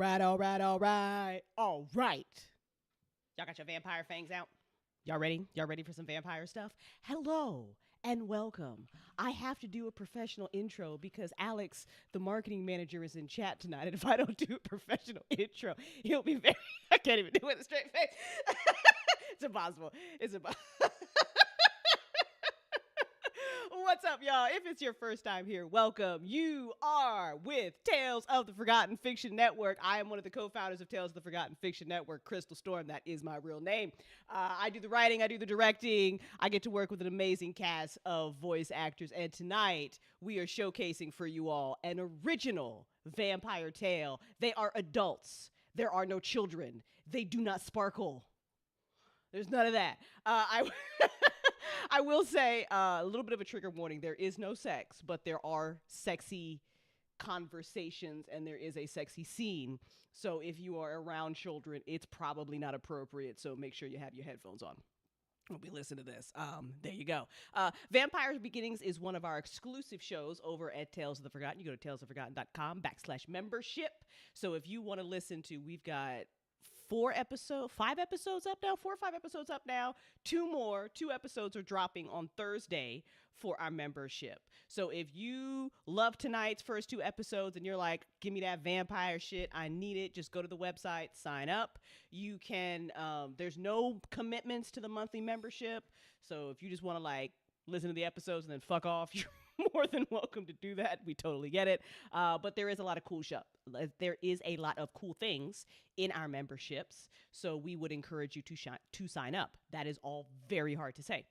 right, all right, all right, all right. Y'all got your vampire fangs out? Y'all ready? Y'all ready for some vampire stuff? Hello and welcome. I have to do a professional intro because Alex, the marketing manager, is in chat tonight. And if I don't do a professional intro, he'll be very. I can't even do it with a straight face. It's impossible. It's impossible. What's up, y'all? If it's your first time here, welcome. You are with Tales of the Forgotten Fiction Network. I am one of the co-founders of Tales of the Forgotten Fiction Network, Crystal Storm. That is my real name. I do the writing, I do the directing. I get to work with an amazing cast of voice actors. And tonight, we are showcasing for you all an original vampire tale. They are adults. There are no children. They do not sparkle. There's none of that. I will say a little bit of a trigger warning. There is no sex, but there are sexy conversations and there is a sexy scene. So if you are around children, it's probably not appropriate. So make sure you have your headphones on when we listen to this. There you go. Vampire Beginnings is one of our exclusive shows over at Tales of the Forgotten. You go to talesoftheforgotten.com/membership. So if you want to listen to, we've got 4 episodes, 5 episodes up now, 4 or 5 episodes up now. 2 episodes are dropping on Thursday for our membership. So if you love tonight's first 2 episodes and you're like, give me that vampire shit, I need it, just go to the website, sign up. You can, there's no commitments to the monthly membership. So if you just want to like listen to the episodes and then fuck off, you're more than welcome to do that. We totally get it. But there is a lot of cool stuff. There is a lot of cool things in our memberships. So we would encourage you to sign up. That is all very hard to say.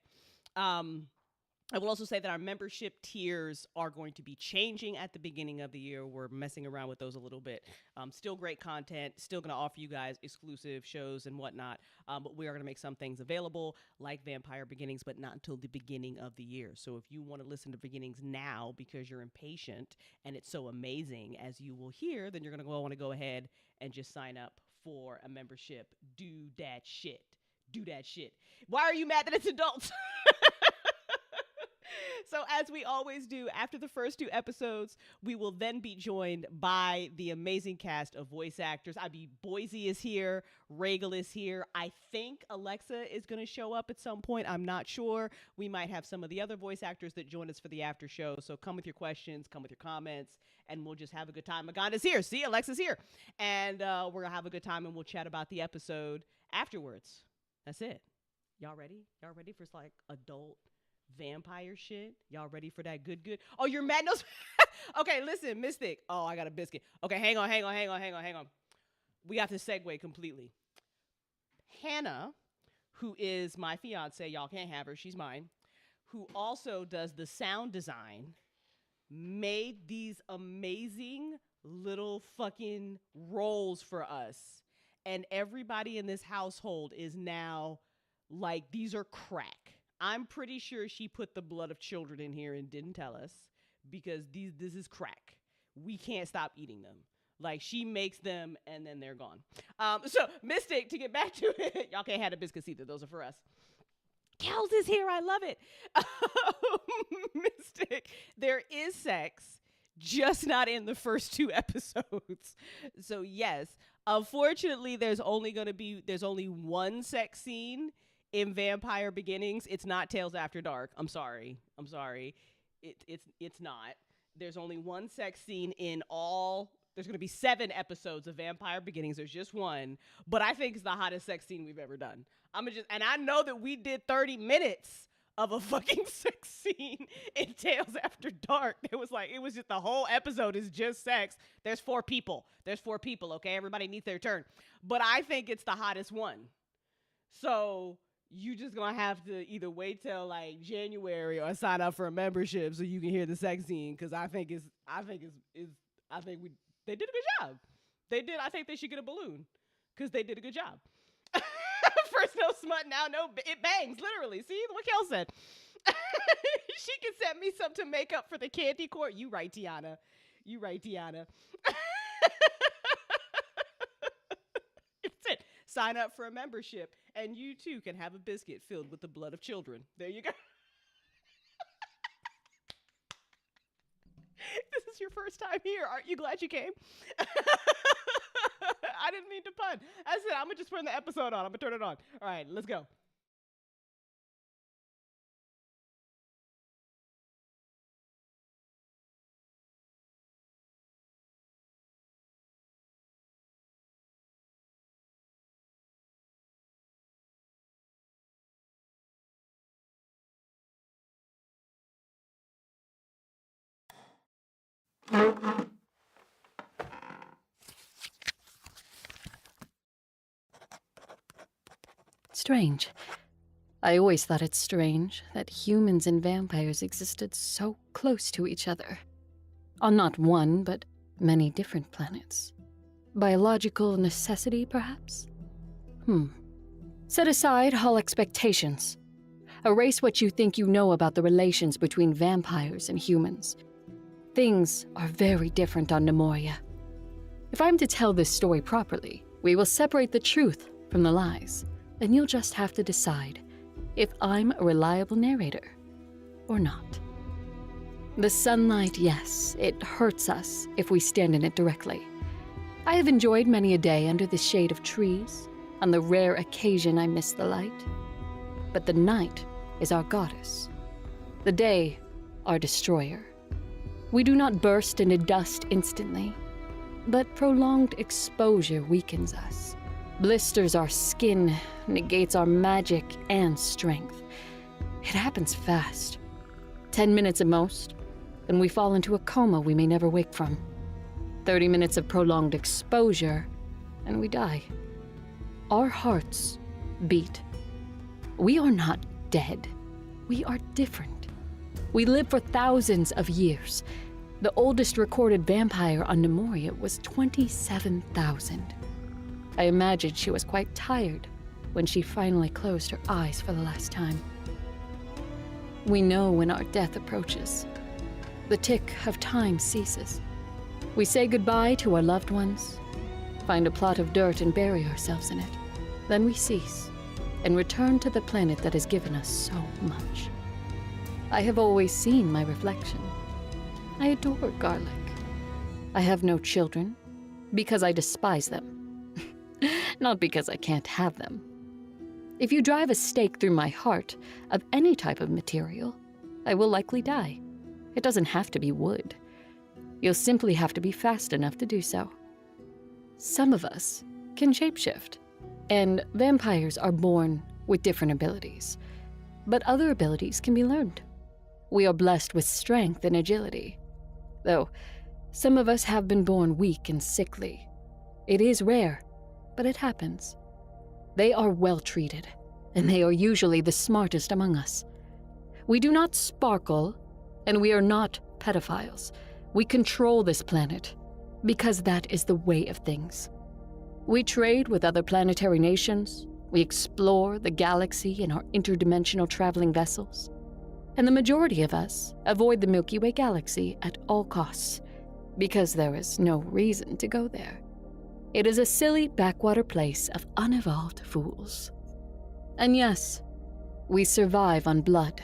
I will also say that our membership tiers are going to be changing at the beginning of the year. We're messing around with those a little bit. Still great content, still going to offer you guys exclusive shows and whatnot. But we are going to make some things available like Vampire Beginnings, but not until the beginning of the year. So if you want to listen to Beginnings now because you're impatient and it's so amazing as you will hear, then you're going to want to go ahead and just sign up for a membership. Do that shit. Do that shit. Why are you mad that it's adults? So as we always do, after the first 2 episodes, we will then be joined by the amazing cast of voice actors. Boise is here. Regal is here. I think Alexa is going to show up at some point. I'm not sure. We might have some of the other voice actors that join us for the after show. So come with your questions, come with your comments, and we'll just have a good time. Maganda's here. See, Alexa's here. And we're going to have a good time, and we'll chat about the episode afterwards. That's it. Y'all ready? Y'all ready for like adult vampire shit? Y'all ready for that good? Oh, you're mad? No. Okay, listen, Mystic. Oh, I got a biscuit. Okay, hang on. We got to segue completely. Hannah, who is my fiance, y'all can't have her, she's mine, who also does the sound design, made these amazing little fucking rolls for us. And everybody in this household is now like, these are crack. I'm pretty sure she put the blood of children in here and didn't tell us because this is crack. We can't stop eating them. Like, she makes them and then they're gone. So, Mystic, to get back to it, y'all can't have the biscuits either. Those are for us. Kels is here. I love it. Mystic, there is sex, just not in the first 2 episodes. So, yes, unfortunately, there's only one sex scene in Vampire Beginnings. It's not Tales After Dark. I'm sorry. It's not. There's only one sex scene in all. There's going to be 7 episodes of Vampire Beginnings. There's just one, but I think it's the hottest sex scene we've ever done. And I know that we did 30 minutes of a fucking sex scene in Tales After Dark. It was just the whole episode is just sex. There's 4 people. Okay, everybody needs their turn. But I think it's the hottest one. So you just gonna have to either wait till like January or sign up for a membership so you can hear the sex scene. Cause they did a good job. I think they should get a balloon cause they did a good job. First no smut, now no, it bangs literally. See what Kel said. She can send me some to make up for the candy court. You right, Tiana. It's it. Sign up for a membership, and you too can have a biscuit filled with the blood of children. There you go. This is your first time here. Aren't you glad you came? I didn't mean to pun. That's it. I'm going to just turn the episode on. I'm going to turn it on. All right, let's go. Strange. I always thought it strange that humans and vampires existed so close to each other. On not one, but many different planets. Biological necessity, perhaps? Set aside all expectations. Erase what you think you know about the relations between vampires and humans. Things are very different on Nemoria. If I'm to tell this story properly, we will separate the truth from the lies, and you'll just have to decide if I'm a reliable narrator or not. The sunlight, yes, it hurts us if we stand in it directly. I have enjoyed many a day under the shade of trees, on the rare occasion I miss the light. But the night is our goddess, the day our destroyer. We do not burst into dust instantly, but prolonged exposure weakens us, blisters our skin, negates our magic and strength. It happens fast. 10 minutes at most, and we fall into a coma we may never wake from. 30 minutes of prolonged exposure, and we die. Our hearts beat. We are not dead. We are different. We live for thousands of years. The oldest recorded vampire on Nemoria was 27,000. I imagined she was quite tired when she finally closed her eyes for the last time. We know when our death approaches. The tick of time ceases. We say goodbye to our loved ones, find a plot of dirt and bury ourselves in it. Then we cease and return to the planet that has given us so much. I have always seen my reflection. I adore garlic. I have no children because I despise them, not because I can't have them. If you drive a stake through my heart of any type of material, I will likely die. It doesn't have to be wood. You'll simply have to be fast enough to do so. Some of us can shapeshift, and vampires are born with different abilities. But other abilities can be learned. We are blessed with strength and agility, though some of us have been born weak and sickly. It is rare, but it happens. They are well treated, and they are usually the smartest among us. We do not sparkle, and we are not pedophiles. We control this planet, because that is the way of things. We trade with other planetary nations, we explore the galaxy in our interdimensional traveling vessels, and the majority of us avoid the Milky Way galaxy at all costs, because there is no reason to go there. It is a silly backwater place of unevolved fools. And yes, we survive on blood.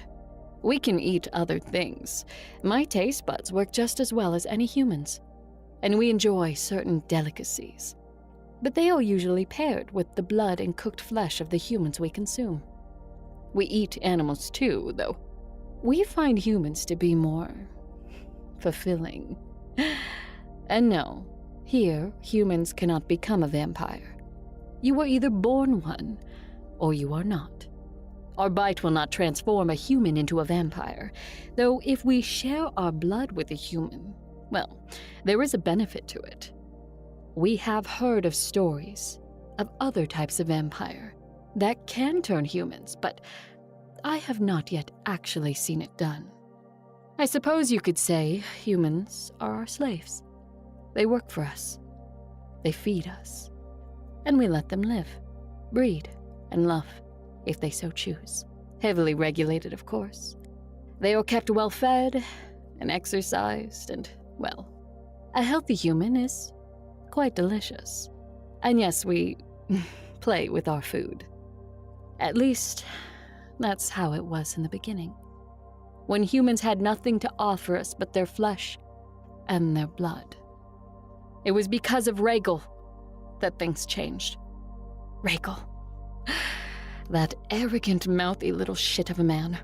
We can eat other things. My taste buds work just as well as any humans, and we enjoy certain delicacies. But they are usually paired with the blood and cooked flesh of the humans we consume. We eat animals too, though we find humans to be more fulfilling. And no, here humans cannot become a vampire. You are either born one, or you are not. Our bite will not transform a human into a vampire, though if we share our blood with a human, well, there is a benefit to it. We have heard of stories of other types of vampire that can turn humans, but I have not yet actually seen it done. I suppose you could say humans are our slaves. They work for us. They feed us. And we let them live, breed, and love, if they so choose. Heavily regulated, of course. They are kept well fed and exercised, and, well, a healthy human is quite delicious. And yes, we play with our food. At least, that's how it was in the beginning, when humans had nothing to offer us but their flesh and their blood. It was because of Rhaegal. that things changed. Rhaegal. That arrogant, mouthy little shit of a man.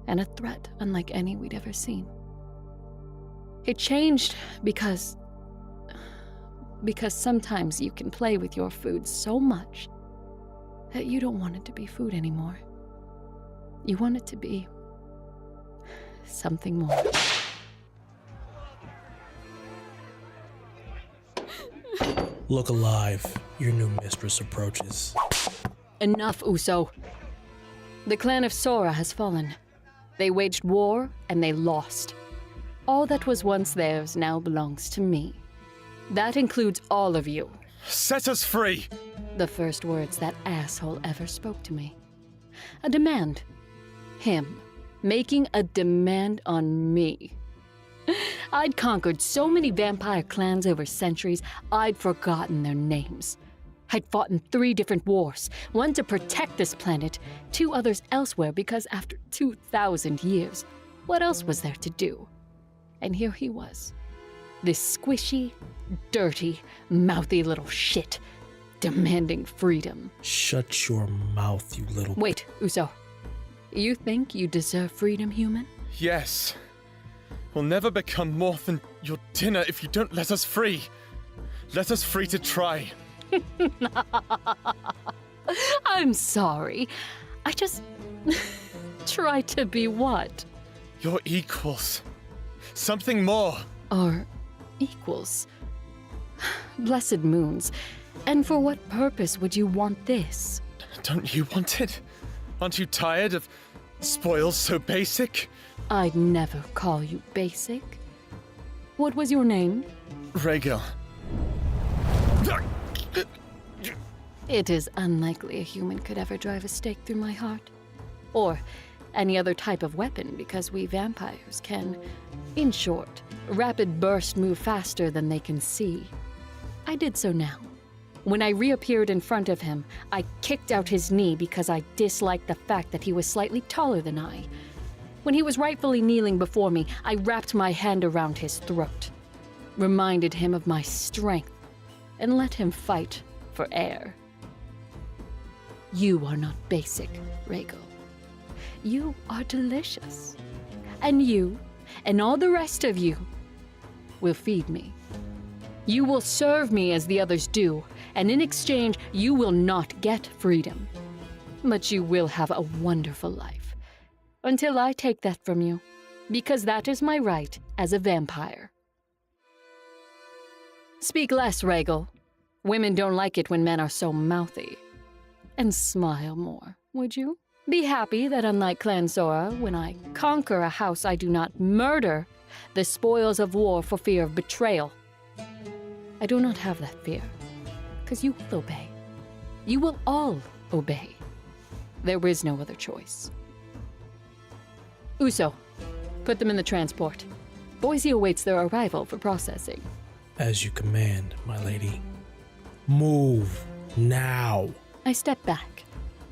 And a threat unlike any we'd ever seen. It changed because sometimes you can play with your food so much that you don't want it to be food anymore. You want it to be something more. Look alive. Your new mistress approaches. Enough, Uso. The clan of Sora has fallen. They waged war, and they lost. All that was once theirs now belongs to me. That includes all of you. Set us free! The first words that asshole ever spoke to me. A demand. Him. Making a demand on me. I'd conquered so many vampire clans over centuries, I'd forgotten their names. I'd fought in 3 different wars, one to protect this planet, 2 others elsewhere because after 2,000 years, what else was there to do? And here he was. This squishy, dirty, mouthy little shit, demanding freedom. Shut your mouth, you little... Wait, Uso. You think you deserve freedom, human? Yes. We'll never become more than your dinner if you don't let us free. Let us free to try. I'm sorry. I just... try to be what? Your equals. Something more. Our equals. Blessed moons. And for what purpose would you want this? Don't you want it? Aren't you tired of spoils so basic? I'd never call you basic. What was your name? Rhaegal. It is unlikely a human could ever drive a stake through my heart. Or any other type of weapon, because we vampires can, in short, rapid burst move faster than they can see. I did so now. When I reappeared in front of him, I kicked out his knee because I disliked the fact that he was slightly taller than I. When he was rightfully kneeling before me, I wrapped my hand around his throat, reminded him of my strength, and let him fight for air. You are not basic, Rhaegal. You are delicious. And you, and all the rest of you, will feed me. You will serve me as the others do, and in exchange, you will not get freedom. But you will have a wonderful life. Until I take that from you, because that is my right as a vampire. Speak less, Rhaegal. Women don't like it when men are so mouthy. And smile more, would you? Be happy that unlike Clan Sora, when I conquer a house I do not murder the spoils of war for fear of betrayal. I do not have that fear, because you will obey. You will all obey. There is no other choice. Uso, put them in the transport. Boise awaits their arrival for processing. As you command, my lady. Move, now. I stepped back,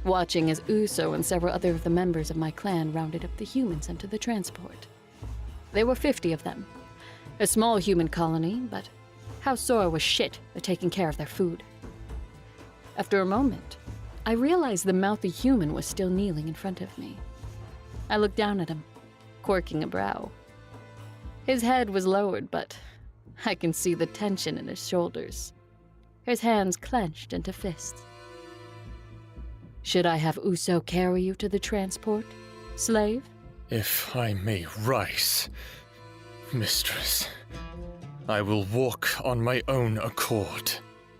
watching as Uso and several other of the members of my clan rounded up the humans into the transport. There were 50 of them. A small human colony, but House Sora was shit at taking care of their food. After a moment, I realized the mouthy human was still kneeling in front of me. I looked down at him, quirking a brow. His head was lowered, but I can see the tension in his shoulders. His hands clenched into fists. Should I have Uso carry you to the transport, slave? If I may rise, mistress, I will walk on my own accord.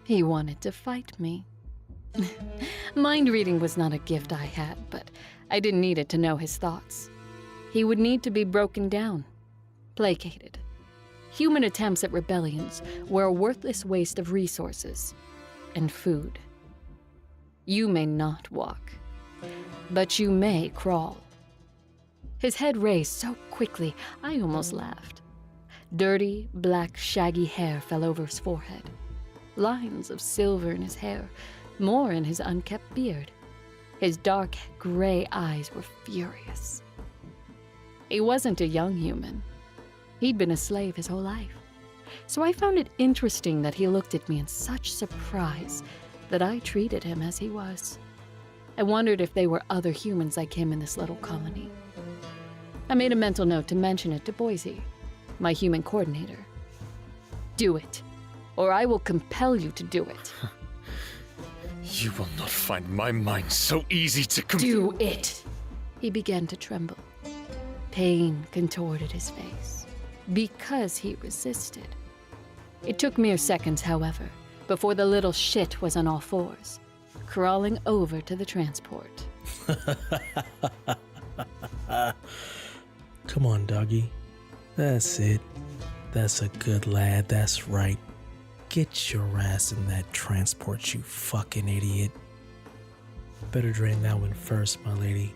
He wanted to fight me. Mind reading was not a gift I had, but I didn't need it to know his thoughts. He would need to be broken down, placated. Human attempts at rebellions were a worthless waste of resources and food. You may not walk, but you may crawl. His head raised so quickly, I almost laughed. Dirty, black, shaggy hair fell over his forehead. Lines of silver in his hair, more in his unkempt beard. His dark, gray eyes were furious. He wasn't a young human. He'd been a slave his whole life. so I found it interesting that he looked at me in such surprise that I treated him as he was. I wondered if they were other humans like him in this little colony. I made a mental note to mention it to Boise, my human coordinator. Do it, or I will compel you to do it. You will not find my mind so easy to Do it! He began to tremble. Pain contorted his face, because he resisted. It took mere seconds, however, before the little shit was on all fours, crawling over to the transport. Come on, doggy. That's it. That's a good lad. That's right. Get your ass in that transport, you fucking idiot. Better drain that one first, my lady.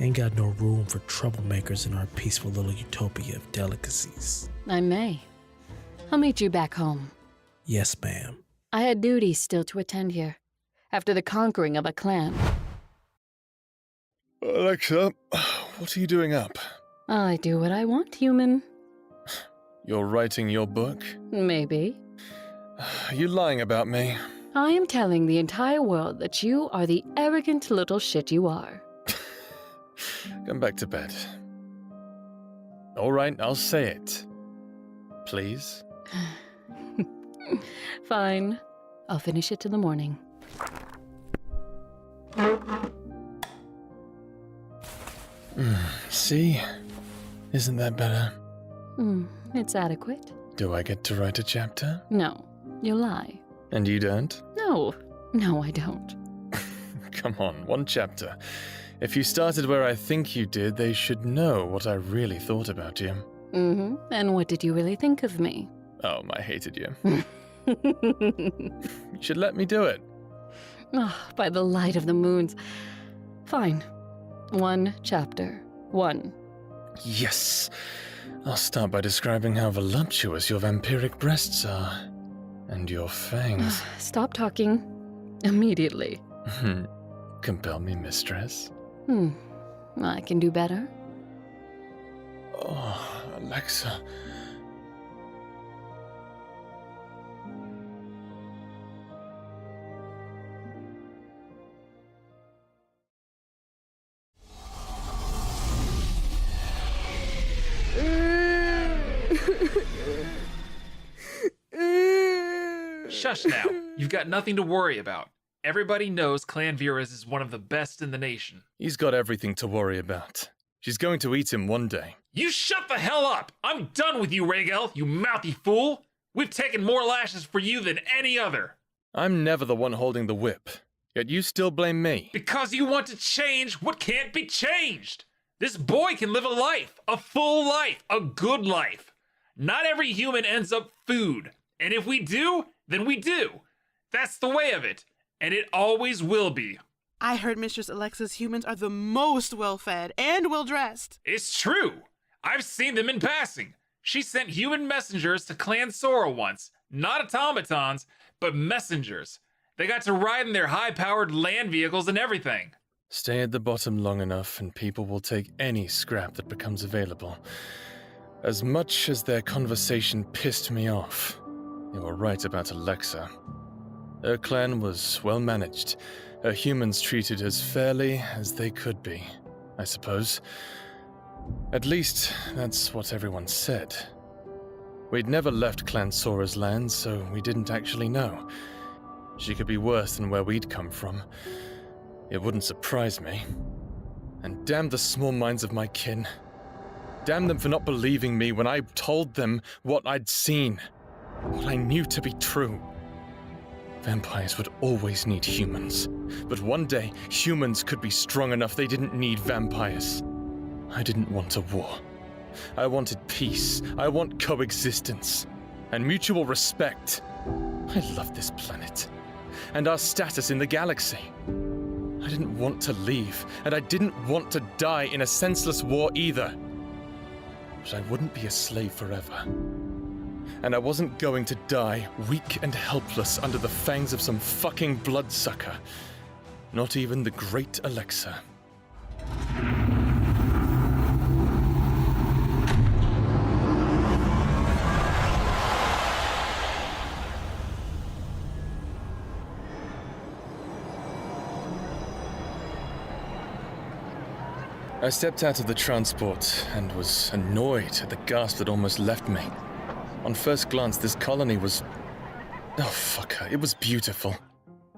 Ain't got no room for troublemakers in our peaceful little utopia of delicacies. I may. I'll meet you back home. Yes, ma'am. I had duties still to attend here, after the conquering of a clan. Alexa, what are you doing up? I do what I want, human. You're writing your book? Maybe. Are you lying about me? I am telling the entire world that you are the arrogant little shit you are. Come back to bed. All right, I'll say it. Please? Fine. I'll finish it in the morning. See? Isn't that better? It's adequate. Do I get to write a chapter? No, you lie. And you don't? No, I don't. Come on, one chapter. If you started where I think you did, they should know what I really thought about you. And what did you really think of me? Oh, I hated you. You should let me do it. Oh, by the light of the moons. Fine. One chapter. One. Yes. I'll start by describing how voluptuous your vampiric breasts are. And your fangs. Stop talking. Immediately. Compel me, mistress. I can do better. Oh, Alexa. Shush now. You've got nothing to worry about. Everybody knows Clan Viras is one of the best in the nation. He's got everything to worry about. She's going to eat him one day. You shut the hell up! I'm done with you, Rhaegal, you mouthy fool! We've taken more lashes for you than any other. I'm never the one holding the whip, yet you still blame me. Because you want to change what can't be changed. This boy can live a life, a full life, a good life. Not every human ends up food, and if we do, then we do. That's the way of it, and it always will be. I heard Mistress Alexa's humans are the most well-fed and well-dressed. It's true. I've seen them in passing. She sent human messengers to Clan Sora once. Not automatons, but messengers. They got to ride in their high-powered land vehicles and everything. Stay at the bottom long enough and people will take any scrap that becomes available. As much as their conversation pissed me off, you were right about Alexa. Her clan was well managed. Her humans treated as fairly as they could be, I suppose. At least, that's what everyone said. We'd never left Clan Sora's land, so we didn't actually know. She could be worse than where we'd come from. It wouldn't surprise me. And damn the small minds of my kin. Damn them for not believing me when I told them what I'd seen. What I knew to be true. Vampires would always need humans. But one day, humans could be strong enough they didn't need vampires. I didn't want a war. I wanted peace. I want coexistence. And mutual respect. I love this planet. And our status in the galaxy. I didn't want to leave, and I didn't want to die in a senseless war either. But I wouldn't be a slave forever. And I wasn't going to die weak and helpless under the fangs of some fucking bloodsucker. Not even the great Alexa. I stepped out of the transport and was annoyed at the gasp that almost left me. On first glance, this colony was... oh, fuck her. It was beautiful.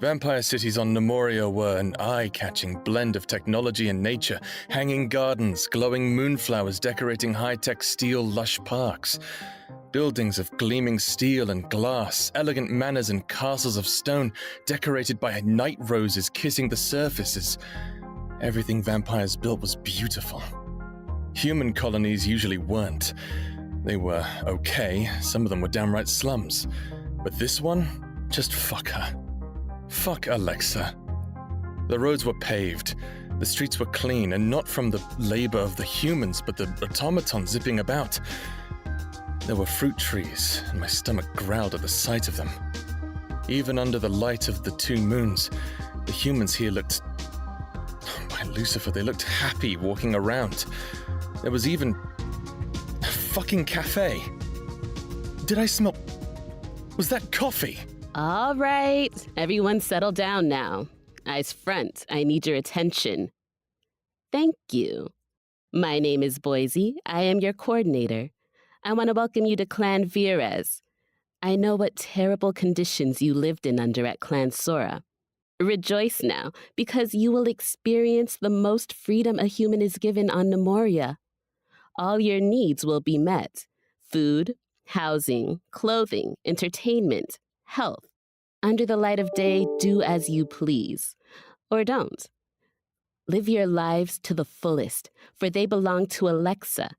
Vampire cities on Nemoria were an eye-catching blend of technology and nature, hanging gardens, glowing moonflowers decorating high-tech steel lush parks, buildings of gleaming steel and glass, elegant manors and castles of stone decorated by night roses kissing the surfaces. Everything vampires built was beautiful. Human colonies usually weren't. They were okay, some of them were downright slums. But this one, just fuck her. Fuck Alexa. The roads were paved, the streets were clean, and not from the labor of the humans, but the automatons zipping about. There were fruit trees, and my stomach growled at the sight of them. Even under the light of the 2 moons, the humans here looked... by Lucifer, they looked happy walking around. There was even a fucking cafe. Did I smell... was that coffee? All right, everyone settle down now. Eyes front, I need your attention. Thank you. My name is Boise. I am your coordinator. I want to welcome you to Clan Virez. I know what terrible conditions you lived in under at Clan Sora. Rejoice now, because you will experience the most freedom a human is given on Nemoria. All your needs will be met. Food, housing, clothing, entertainment, health. Under the light of day, do as you please. Or don't. Live your lives to the fullest, for they belong to Alexa,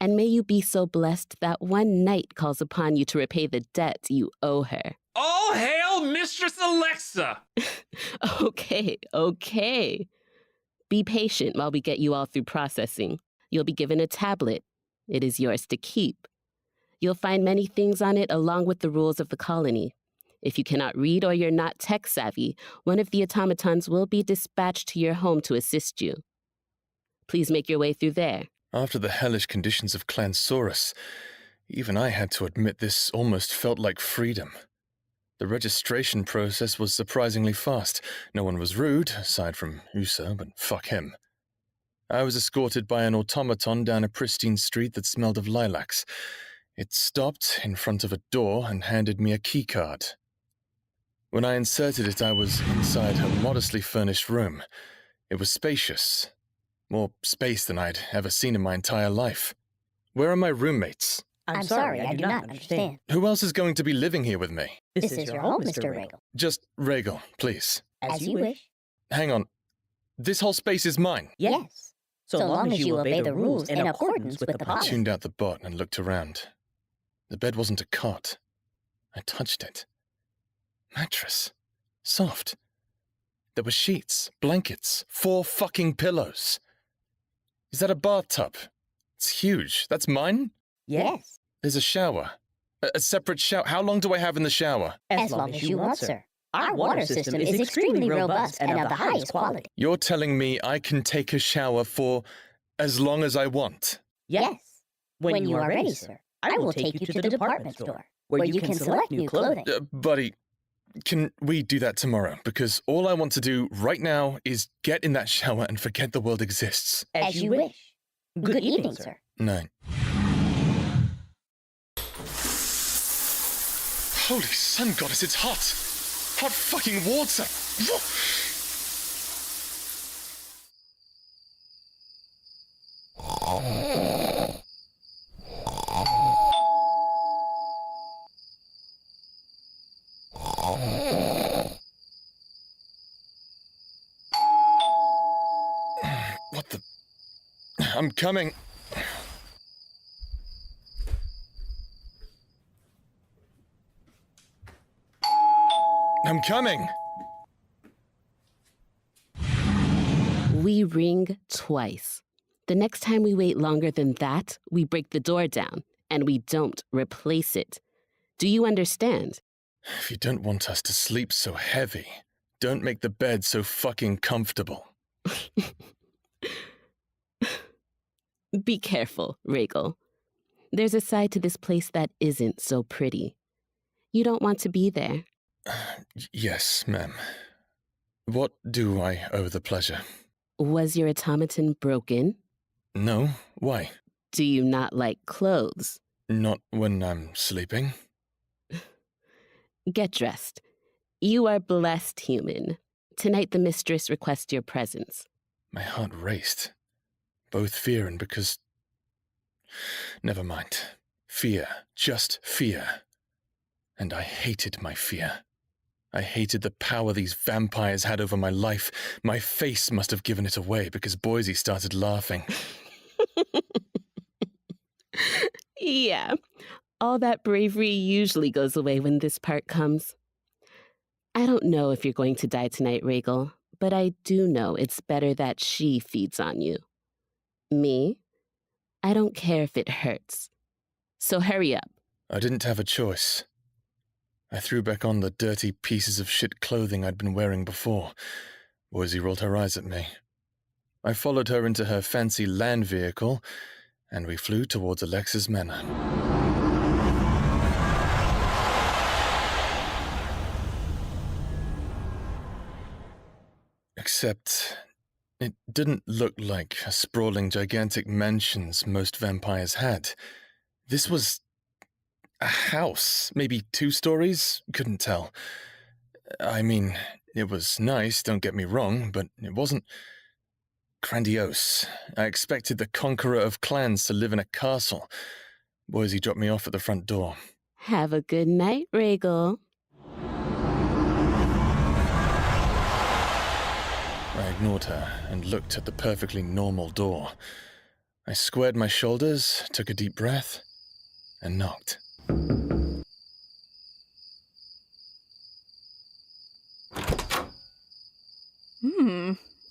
and may you be so blessed that one night calls upon you to repay the debt you owe her. All hail Mistress Alexa! Okay. Be patient while we get you all through processing. You'll be given a tablet. It is yours to keep. You'll find many things on it along with the rules of the colony. If you cannot read or you're not tech-savvy, one of the automatons will be dispatched to your home to assist you. Please make your way through there. After the hellish conditions of Clan Saurus, even I had to admit this almost felt like freedom. The registration process was surprisingly fast. No one was rude, aside from Usa, but fuck him. I was escorted by an automaton down a pristine street that smelled of lilacs. It stopped in front of a door and handed me a keycard. When I inserted it, I was inside her modestly furnished room. It was spacious. More space than I'd ever seen in my entire life. Where are my roommates? I'm sorry, I do not understand. Who else is going to be living here with me? This is your home, Mr. Regal. Just Regal, please. As you wish. Hang on. This whole space is mine. Yes. So long as you obey the rules in accordance with the I policy. tuned out the bot and looked around. The bed wasn't a cot. I touched it. Mattress. Soft. There were sheets, blankets, 4 fucking pillows. Is that a bathtub? It's huge. That's mine? Yes. There's a shower. A separate shower. How long do I have in the shower? As long as you want, sir. Our water system is extremely robust and of the highest quality. You're telling me I can take a shower for as long as I want? Yes. When you are ready, sir, I will take you to the department store, where you can select new clothing. Buddy, can we do that tomorrow? Because all I want to do right now is get in that shower and forget the world exists. As you wish. Good evening, sir. Night. Holy sun goddess, it's hot! Hot fucking water! What the... I'm coming. I'm coming. We ring twice. The next time we wait longer than that, we break the door down, and we don't replace it. Do you understand? If you don't want us to sleep so heavy, don't make the bed so fucking comfortable. Be careful, Regal. There's a side to this place that isn't so pretty. You don't want to be there. Yes, ma'am. What do I owe the pleasure? Was your automaton broken? No, why? Do you not like clothes? Not when I'm sleeping. Get dressed. You are blessed, human. Tonight the mistress requests your presence. My heart raced. Both fear and because... Never mind. Fear. Just fear. And I hated my fear. I hated the power these vampires had over my life. My face must have given it away because Boise started laughing. Yeah. All that bravery usually goes away when this part comes. I don't know if you're going to die tonight, Rhaegal, but I do know it's better that she feeds on you. Me? I don't care if it hurts. So hurry up. I didn't have a choice. I threw back on the dirty pieces of shit clothing I'd been wearing before. Boise rolled her eyes at me. I followed her into her fancy land vehicle, and we flew towards Alexa's manor. Except, it didn't look like a sprawling, gigantic mansions most vampires had. This was a house, maybe 2 stories, couldn't tell. I mean, it was nice, don't get me wrong, but it wasn't grandiose. I expected the conqueror of clans to live in a castle. Boise dropped me off at the front door. Have a good night, Rhaegal. I ignored her and looked at the perfectly normal door. I squared my shoulders, took a deep breath, and knocked.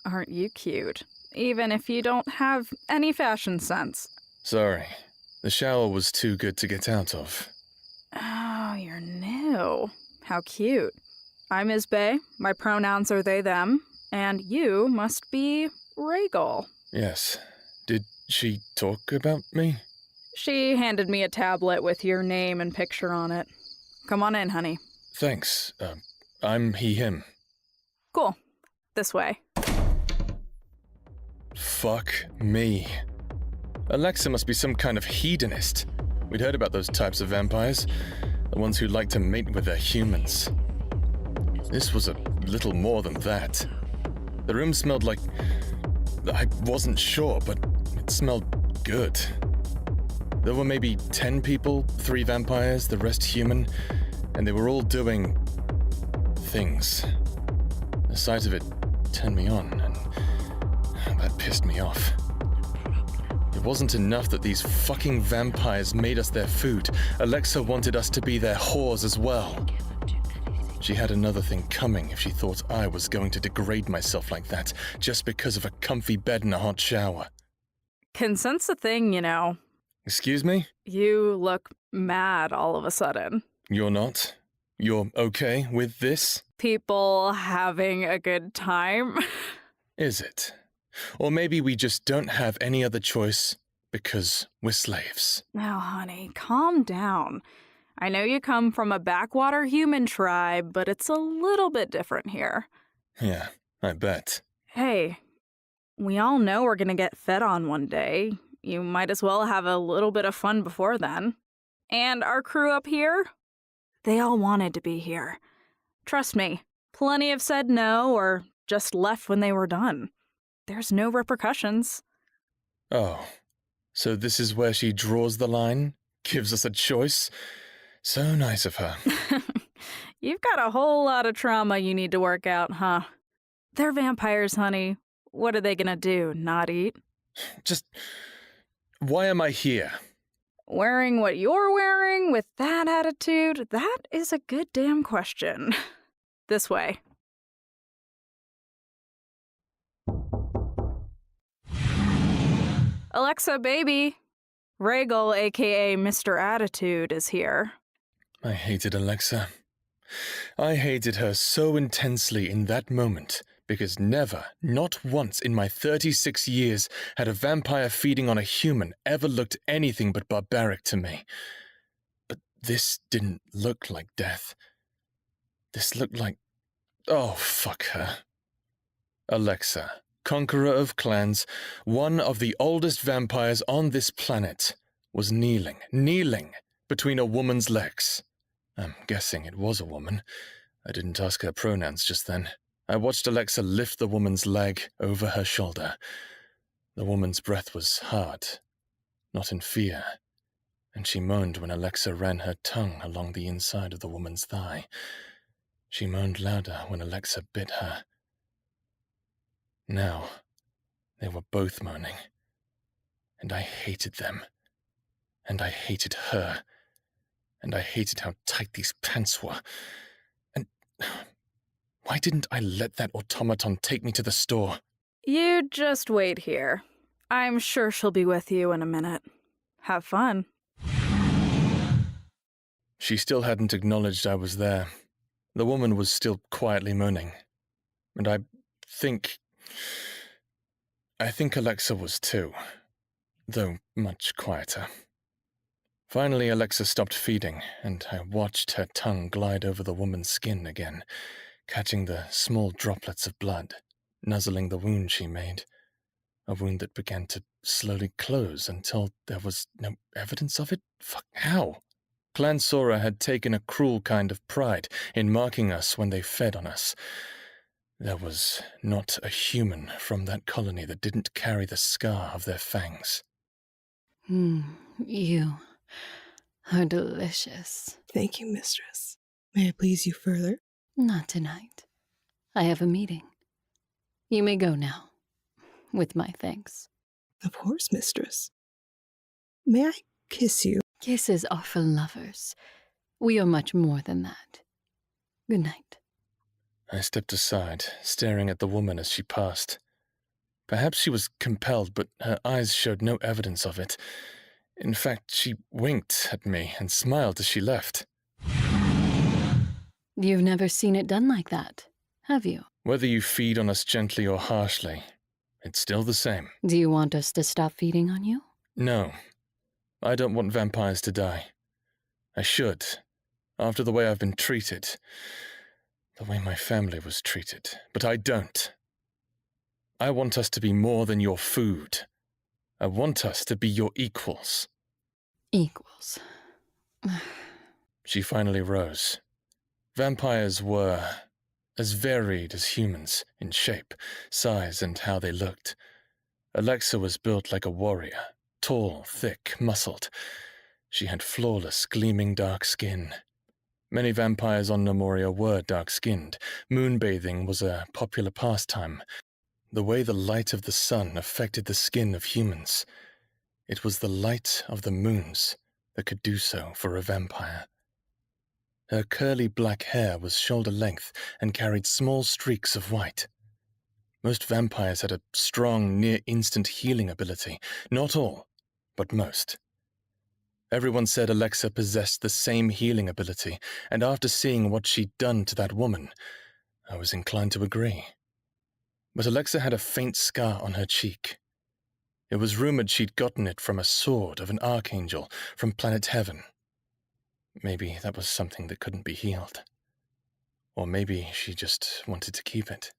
Aren't you cute? Even if you don't have any fashion sense. Sorry, the shower was too good to get out of. Oh, you're new. How cute. I'm Isbay. My pronouns are they, them. And you must be Rhaegal. Yes. Did she talk about me? She handed me a tablet with your name and picture on it. Come on in, honey. Thanks. I'm he, him. Cool. This way. Fuck me. Alexa must be some kind of hedonist. We'd heard about those types of vampires, the ones who like to mate with their humans. This was a little more than that. The room smelled like... I wasn't sure, but it smelled good. There were maybe 10 people, 3 vampires, the rest human, and they were all doing... things. The sight of it turned me on, and that pissed me off. It wasn't enough that these fucking vampires made us their food. Alexa wanted us to be their whores as well. She had another thing coming if she thought I was going to degrade myself like that just because of a comfy bed and a hot shower. Can sense a thing, you know. Excuse me? You look mad all of a sudden. You're not? You're okay with this? People having a good time? Is it? Or maybe we just don't have any other choice because we're slaves. Now, honey, calm down. I know you come from a backwater human tribe, but it's a little bit different here. Yeah, I bet. Hey, we all know we're gonna get fed on one day. You might as well have a little bit of fun before then. And our crew up here? They all wanted to be here. Trust me, plenty have said no or just left when they were done. There's no repercussions. Oh, so this is where she draws the line? Gives us a choice? So nice of her. You've got a whole lot of trauma you need to work out, huh? They're vampires, honey. What are they gonna do, not eat? Just, why am I here? Wearing what you're wearing with that attitude? That is a good damn question. This way. Alexa, baby. Rhaegal, aka Mr. Attitude, is here. I hated Alexa. I hated her so intensely in that moment because never, not once in my 36 years had a vampire feeding on a human ever looked anything but barbaric to me. But this didn't look like death. This looked like... Oh, fuck her. Alexa, conqueror of clans, one of the oldest vampires on this planet, was kneeling between a woman's legs. I'm guessing it was a woman. I didn't ask her pronouns just then. I watched Alexa lift the woman's leg over her shoulder. The woman's breath was hard, not in fear, and she moaned when Alexa ran her tongue along the inside of the woman's thigh. She moaned louder when Alexa bit her. Now, they were both moaning, and I hated them, and I hated her, and I hated how tight these pants were, and why didn't I let that automaton take me to the store? You just wait here. I'm sure she'll be with you in a minute. Have fun. She still hadn't acknowledged I was there. The woman was still quietly moaning, and I think Alexa was too, though much quieter. Finally, Alexa stopped feeding, and I watched her tongue glide over the woman's skin again, catching the small droplets of blood, nuzzling the wound she made, a wound that began to slowly close until there was no evidence of it. Fuck, how? Clan Sora had taken a cruel kind of pride in marking us when they fed on us. There was not a human from that colony that didn't carry the scar of their fangs. You are delicious. Thank you, mistress. May I please you further? Not tonight. I have a meeting. You may go now, with my thanks. Of course, mistress. May I kiss you? Kisses are for lovers. We are much more than that. Good night. I stepped aside, staring at the woman as she passed. Perhaps she was compelled, but her eyes showed no evidence of it. In fact, she winked at me and smiled as she left. You've never seen it done like that, have you? Whether you feed on us gently or harshly, it's still the same. Do you want us to stop feeding on you? No. I don't want vampires to die. I should, after the way I've been treated, the way my family was treated, but I don't. I want us to be more than your food. I want us to be your equals. Equals. She finally rose. Vampires were as varied as humans in shape, size, and how they looked. Alexa was built like a warrior, tall, thick, muscled. She had flawless, gleaming dark skin. Many vampires on Nemoria were dark-skinned. Moonbathing was a popular pastime. The way the light of the sun affected the skin of humans, it was the light of the moons that could do so for a vampire. Her curly black hair was shoulder-length and carried small streaks of white. Most vampires had a strong, near-instant healing ability. Not all, but most. Everyone said Alexa possessed the same healing ability, and after seeing what she'd done to that woman, I was inclined to agree. But Alexa had a faint scar on her cheek. It was rumored she'd gotten it from a sword of an archangel from planet Heaven. Maybe that was something that couldn't be healed. Or maybe she just wanted to keep it.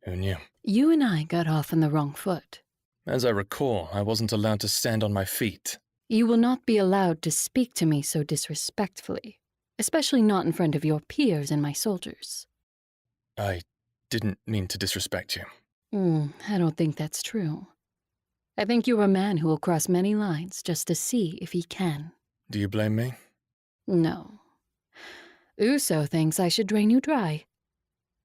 Who knew? You and I got off on the wrong foot. As I recall, I wasn't allowed to stand on my feet. You will not be allowed to speak to me so disrespectfully, especially not in front of your peers and my soldiers. I didn't mean to disrespect you. I don't think that's true. I think you're a man who will cross many lines just to see if he can. Do you blame me? No. Uso thinks I should drain you dry.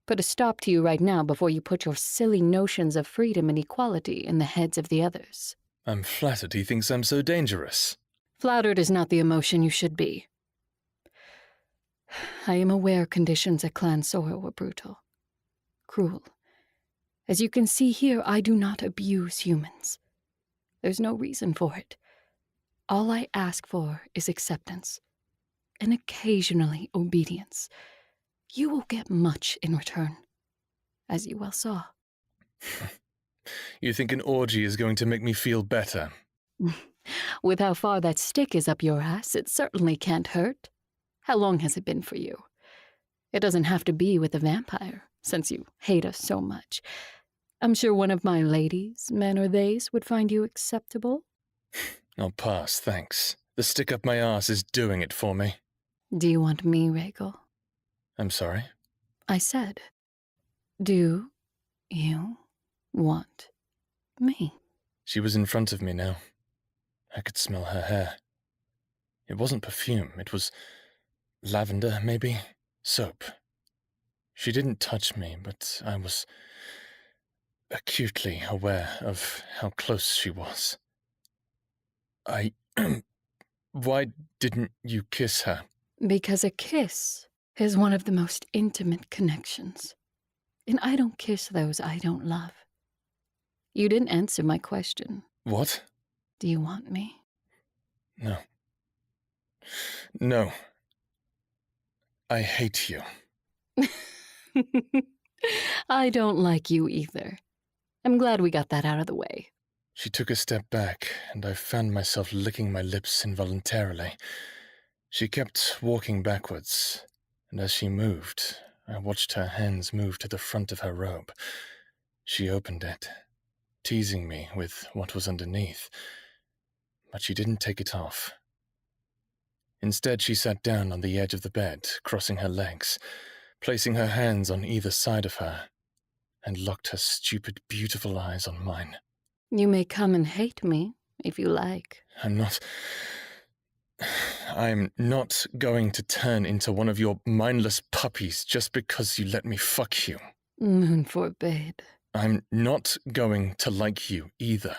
Put a stop to you right now before you put your silly notions of freedom and equality in the heads of the others. I'm flattered he thinks I'm so dangerous. Flattered is not the emotion you should be. I am aware conditions at Clan Sora were brutal. Cruel. As you can see here, I do not abuse humans. There's no reason for it. All I ask for is acceptance. And occasionally obedience. You will get much in return, as you well saw. You think an orgy is going to make me feel better? With how far that stick is up your ass, it certainly can't hurt. How long has it been for you? It doesn't have to be with a vampire, since you hate us so much. I'm sure one of my ladies, men or theys, would find you acceptable. I'll pass, thanks. The stick up my arse is doing it for me. Do you want me, Rhaegal? I'm sorry? I said, do you want me? She was in front of me now. I could smell her hair. It wasn't perfume, it was lavender, maybe? Soap. She didn't touch me, but I was acutely aware of how close she was. Why didn't you kiss her? Because a kiss is one of the most intimate connections. And I don't kiss those I don't love. You didn't answer my question. What? Do you want me? No. No. I hate you. I don't like you either. I'm glad we got that out of the way. She took a step back, and I found myself licking my lips involuntarily. She kept walking backwards, and as she moved, I watched her hands move to the front of her robe. She opened it, teasing me with what was underneath, but she didn't take it off. Instead, she sat down on the edge of the bed, crossing her legs, placing her hands on either side of her, and locked her stupid, beautiful eyes on mine. You may come and hate me, if you like. I'm not going to turn into one of your mindless puppies just because you let me fuck you. Moon forbid. I'm not going to like you either,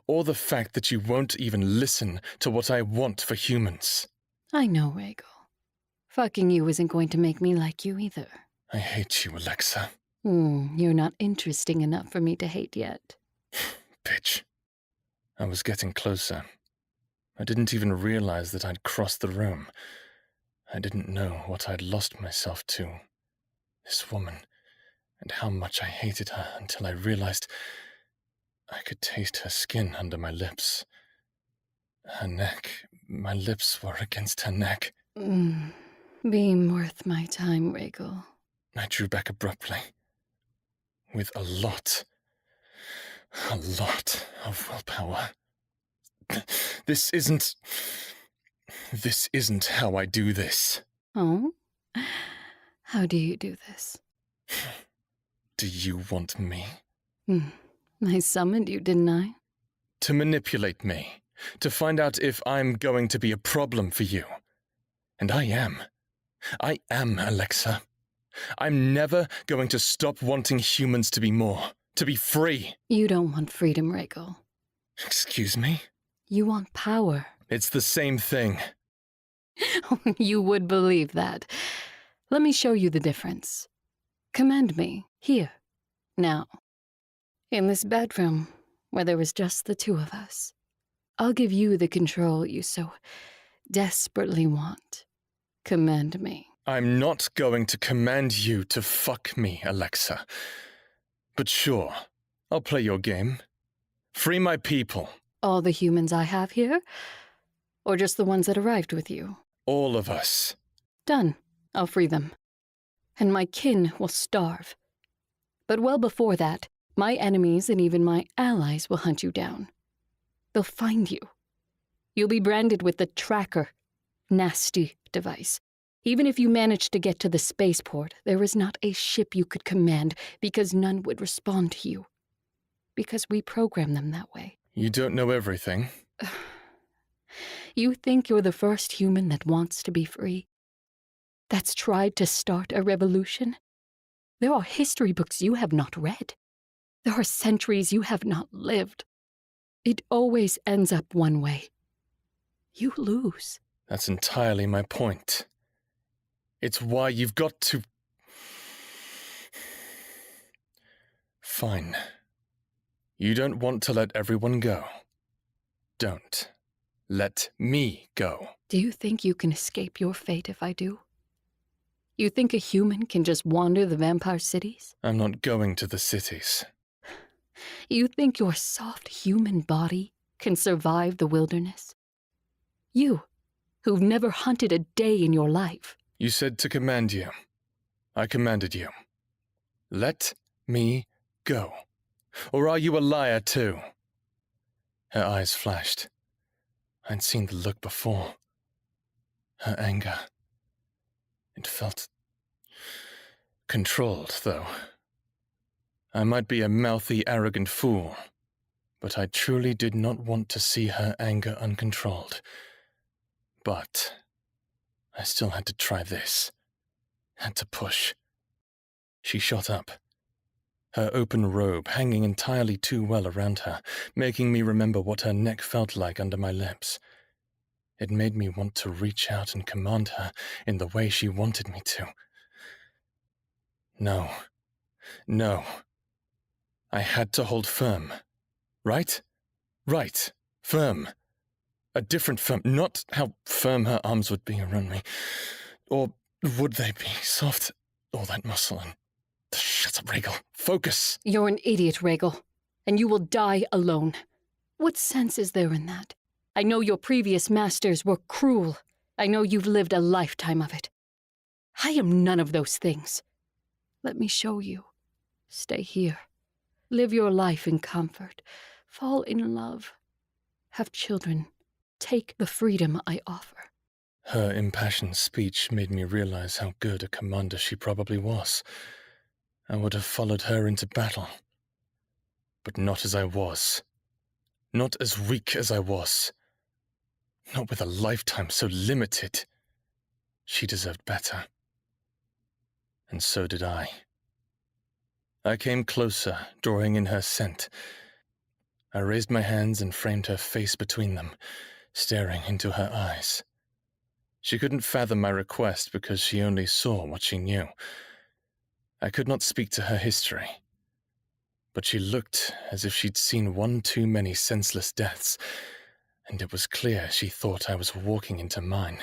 or the fact that you won't even listen to what I want for humans. I know, Rhaegal. Fucking you isn't going to make me like you either. I hate you, Alexa. You're not interesting enough for me to hate yet. Bitch. I was getting closer. I didn't even realize that I'd crossed the room. I didn't know what I'd lost myself to. This woman, and how much I hated her until I realized I could taste her skin under my lips. Her neck, my lips were against her neck. Being worth my time, Rhaegal. I drew back abruptly. With a lot of willpower. This isn't how I do this. Oh? How do you do this? Do you want me? I summoned you, didn't I? To manipulate me. To find out if I'm going to be a problem for you. And I am. I am, Alexa. I'm never going to stop wanting humans to be more. To be free. You don't want freedom, Rhaegal. Excuse me? You want power. It's the same thing. You would believe that. Let me show you the difference. Command me, here, now. In this bedroom, where there was just the two of us. I'll give you the control you so desperately want. Command me. I'm not going to command you to fuck me, Alexa. But sure, I'll play your game. Free my people. All the humans I have here? Or just the ones that arrived with you? All of us. Done. I'll free them. And my kin will starve. But well before that, my enemies and even my allies will hunt you down. They'll find you. You'll be branded with the Tracker, nasty device. Even if you managed to get to the spaceport, there is not a ship you could command because none would respond to you. Because we program them that way. You don't know everything. You think you're the first human that wants to be free? That's tried to start a revolution? There are history books you have not read. There are centuries you have not lived. It always ends up one way. You lose. That's entirely my point. It's why you've got to... Fine. You don't want to let everyone go. Don't. Let me go. Do you think you can escape your fate if I do? You think a human can just wander the vampire cities? I'm not going to the cities. You think your soft human body can survive the wilderness? You, who've never hunted a day in your life. You said to command you. I commanded you. Let me go. Or are you a liar too? Her eyes flashed. I'd seen the look before. Her anger. It felt controlled, though. I might be a mouthy, arrogant fool, but I truly did not want to see her anger uncontrolled. But I still had to try this. Had to push. She shot up, her open robe hanging entirely too well around her, making me remember what her neck felt like under my lips. It made me want to reach out and command her in the way she wanted me to. No. No. I had to hold firm. Right? Right. Firm. A different firm. Not how firm her arms would be around me. Or would they be soft? All that muscle and... Shut up, Rhaegal. Focus. You're an idiot, Rhaegal, and you will die alone. What sense is there in that? I know your previous masters were cruel. I know you've lived a lifetime of it. I am none of those things. Let me show you. Stay here. Live your life in comfort. Fall in love. Have children. Take the freedom I offer. Her impassioned speech made me realize how good a commander she probably was. I would have followed her into battle. But not as I was. Not as weak as I was. Not with a lifetime so limited. She deserved better. And so did I. I came closer, drawing in her scent. I raised my hands and framed her face between them, staring into her eyes. She couldn't fathom my request because she only saw what she knew. I could not speak to her history. But she looked as if she'd seen one too many senseless deaths, and it was clear she thought I was walking into mine.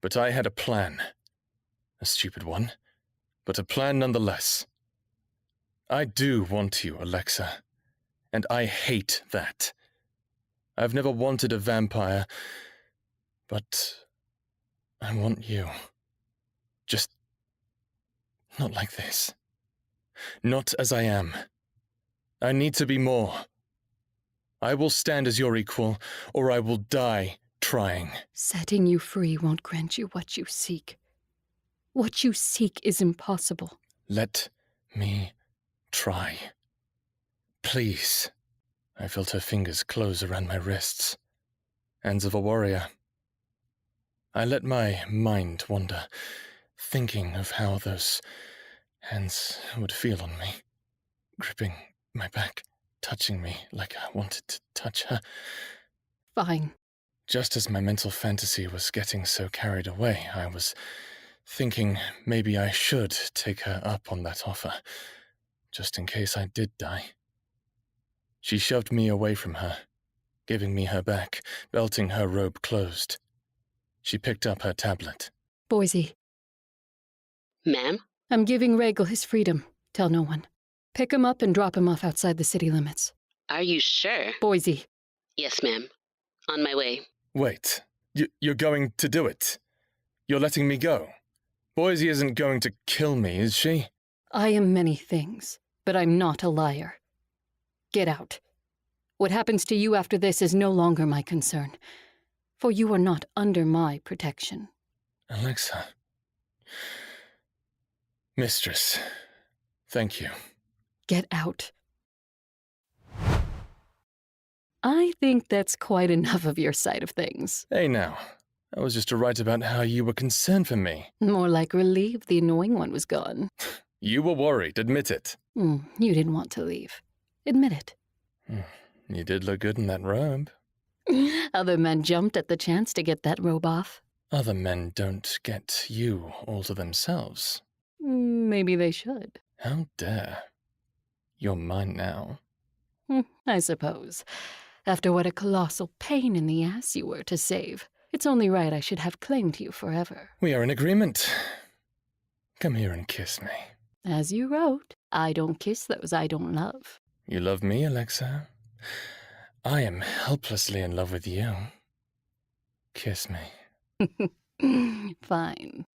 But I had a plan. A stupid one, but a plan nonetheless. I do want you, Alexa, and I hate that. I've never wanted a vampire, but I want you. Just not like this. Not as I am. I need to be more. I will stand as your equal, or I will die trying. Setting you free won't grant you what you seek. What you seek is impossible. Let me try. Please. I felt her fingers close around my wrists. Hands of a warrior. I let my mind wander, thinking of how those hands would feel on me, gripping my back, touching me like I wanted to touch her. Fine. Just as my mental fantasy was getting so carried away, I was thinking maybe I should take her up on that offer, just in case I did die. She shoved me away from her, giving me her back, belting her robe closed. She picked up her tablet. Boise. Ma'am? I'm giving Rhaegal his freedom. Tell no one. Pick him up and drop him off outside the city limits. Are you sure? Boise. Yes, ma'am. On my way. Wait. You're going to do it? You're letting me go? Boise isn't going to kill me, is she? I am many things, but I'm not a liar. Get out. What happens to you after this is no longer my concern, for you are not under my protection. Alexa. Mistress, thank you. Get out. I think that's quite enough of your side of things. Hey now, I was just to write about how you were concerned for me. More like relieved the annoying one was gone. You were worried, admit it. You didn't want to leave. Admit it. You did look good in that robe. Other men jumped at the chance to get that robe off. Other men don't get you all to themselves. Maybe they should. How dare. You're mine now. I suppose. After what a colossal pain in the ass you were to save, it's only right I should have claimed you forever. We are in agreement. Come here and kiss me. As you wrote, I don't kiss those I don't love. You love me, Alexa? I am helplessly in love with you. Kiss me. Fine.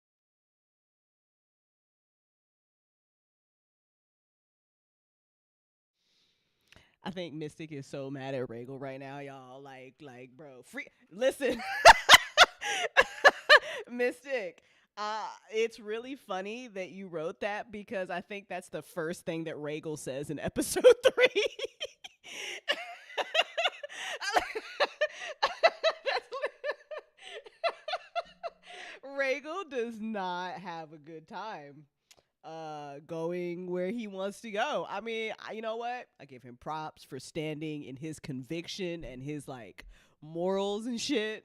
I think Mystic is so mad at Regal right now, y'all. Like, bro, listen. Mystic, it's really funny that you wrote that because I think that's the first thing that Regal says in episode 3. Regal does not have a good time going where he wants to go. I mean, you know what? I give him props for standing in his conviction and his like morals and shit.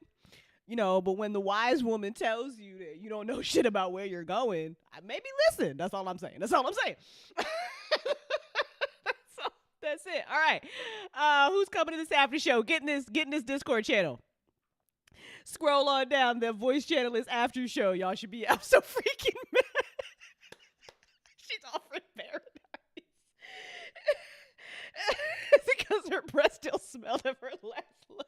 You know, but when the wise woman tells you that you don't know shit about where you're going, maybe listen. That's all I'm saying. That's it. All right. Who's coming to this after show? Get in this Discord channel. Scroll on down. The voice channel is after show. Y'all should be out so freaking mad. She's offering paradise. It's because her breath still smelled of her last lunch.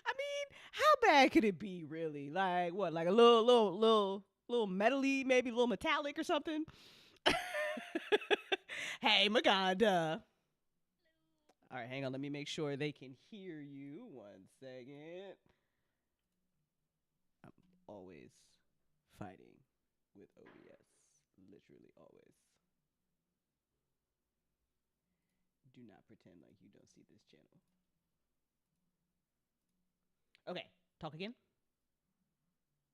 I mean, how bad could it be, really? Like what? Like a little metally, maybe a little metallic or something? Hey, Maganda. All right, hang on. Let me make sure they can hear you. 1 second. I'm always fighting with OBS. Literally always. Do not pretend like you don't see this channel. Okay, talk again.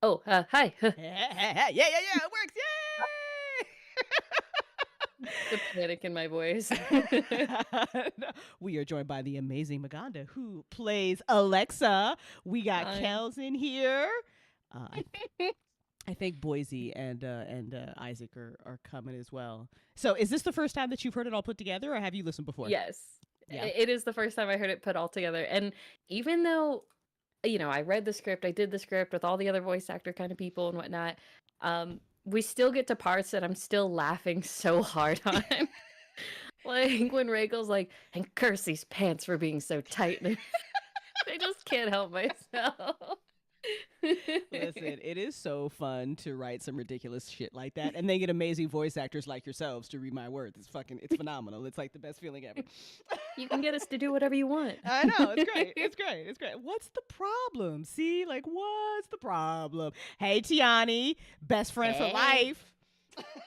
Oh, hi. Yeah, it works. Yay! The panic in my voice. We are joined by the amazing Maganda, who plays Alexa. We got Kels in here. I think Boise and Isaac are coming as well. So is this the first time that you've heard it all put together, or have you listened before? Yes. Yeah. It is the first time I heard it put all together. And even though, you know, I read the script, I did the script with all the other voice actor kind of people and whatnot, we still get to parts that I'm still laughing so hard on. Like when Regal's like, and curse these pants for being so tight. I just can't help myself. Listen, it is so fun to write some ridiculous shit like that and then get amazing voice actors like yourselves to read my words. It's phenomenal. It's like the best feeling ever. You can get us to do whatever you want. I know. It's great. It's great. What's the problem? See, like, what's the problem? Hey, Tiani, best friend for life.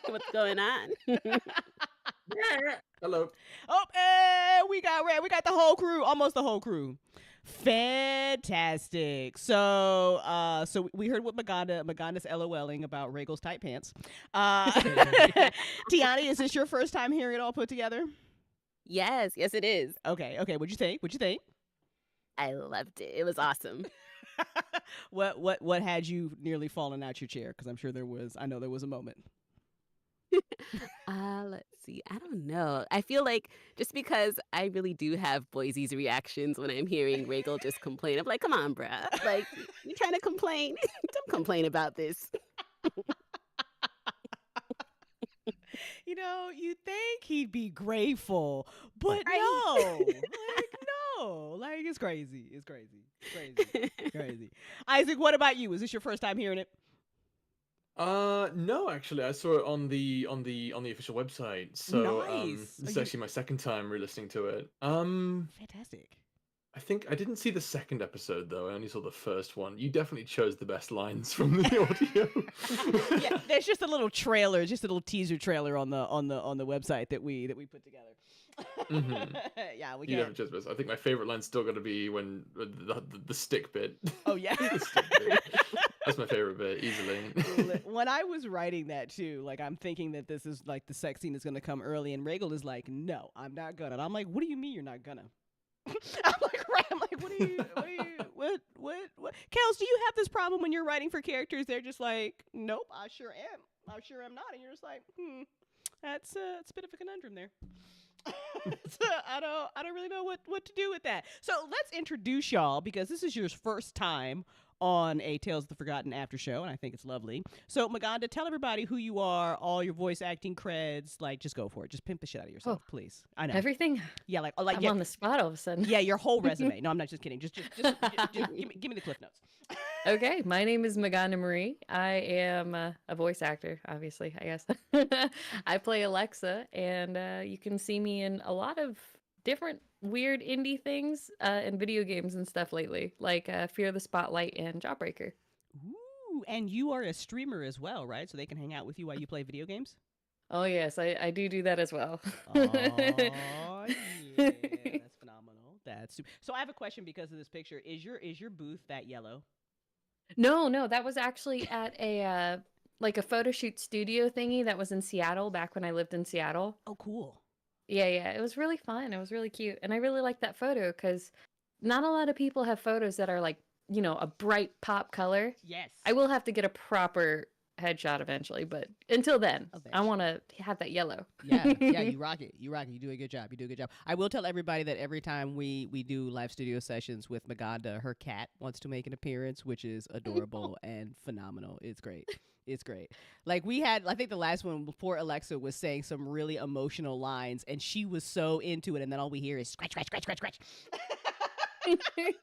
What's going on? Hello. Oh, hey, we got the whole crew, almost the whole crew. Fantastic. So we heard what Maganda's LOLing about Regal's tight pants. Tiani, is this your first time hearing it all put together? Yes, it is. Okay. What'd you think? I loved it. It was awesome. What had you nearly fallen out your chair? Because I'm sure I know there was a moment. Let's see. I don't know. I feel like just because I really do have Boise's reactions when I'm hearing Regal just complain, I'm like, come on, bruh. Like, you trying to complain? Don't complain about this. You know, you think he'd be grateful, but no. Like, it's crazy. It's crazy. Isaac, what about you? Is this your first time hearing it? No, actually, I saw it on the official website. So nice. This is actually my second time re-listening to it. Fantastic. I think I didn't see the second episode though. I only saw the first one. You definitely chose the best lines from the audio. Yeah, there's just a little trailer, just a little teaser trailer on the website that we put together. Mm-hmm. Yeah, we You can. never chose best. I think my favorite line's still got to be when the stick bit. Oh yeah. The stick bit. That's my favorite bit, easily. When I was writing that too, like I'm thinking that this is like the sex scene is gonna come early, and Regal is like, "No, I'm not gonna." And I'm like, "What do you mean you're not gonna?" I'm like, "What do you? What? Kels, do you have this problem when you're writing for characters? They're just like, nope, I sure am not, and you're just like, it's a bit of a conundrum there." So I don't really know what to do with that. So let's introduce y'all, because this is your first time on a Tales of the Forgotten after show, and I think it's lovely. So Maganda, tell everybody who you are, all your voice acting creds. Like, just go for it. Just pimp the shit out of yourself, please. I know Everything. Yeah, like I'm yeah, on the spot all of a sudden. Yeah, your whole resume. No, I'm not just kidding. Just give me the cliff notes. Okay, my name is Maganda Marie. I am a voice actor, obviously, I guess. I play Alexa, and you can see me in a lot of different weird indie things in video games and stuff lately, like Fear the Spotlight and Jawbreaker. Ooh, and you are a streamer as well, right? So they can hang out with you while you play video games? Oh, yes, I do that as well. Oh, yeah. That's phenomenal. That's super. So I have a question because of this picture. Is your booth that yellow? No, that was actually at a like a photo shoot studio thingy that was in Seattle back when I lived in Seattle. Oh, cool. Yeah, it was really fun. It was really cute. And I really like that photo because not a lot of people have photos that are like, you know, a bright pop color. Yes. I will have to get a proper headshot eventually, but until then, I want to have that yellow. Yeah, you rock it. You do a good job. I will tell everybody that every time we do live studio sessions with Maganda, her cat wants to make an appearance, which is adorable and phenomenal. It's great. Like we had, I think the last one before Alexa was saying some really emotional lines, and she was so into it, and then all we hear is scratch, scratch, scratch, scratch, scratch.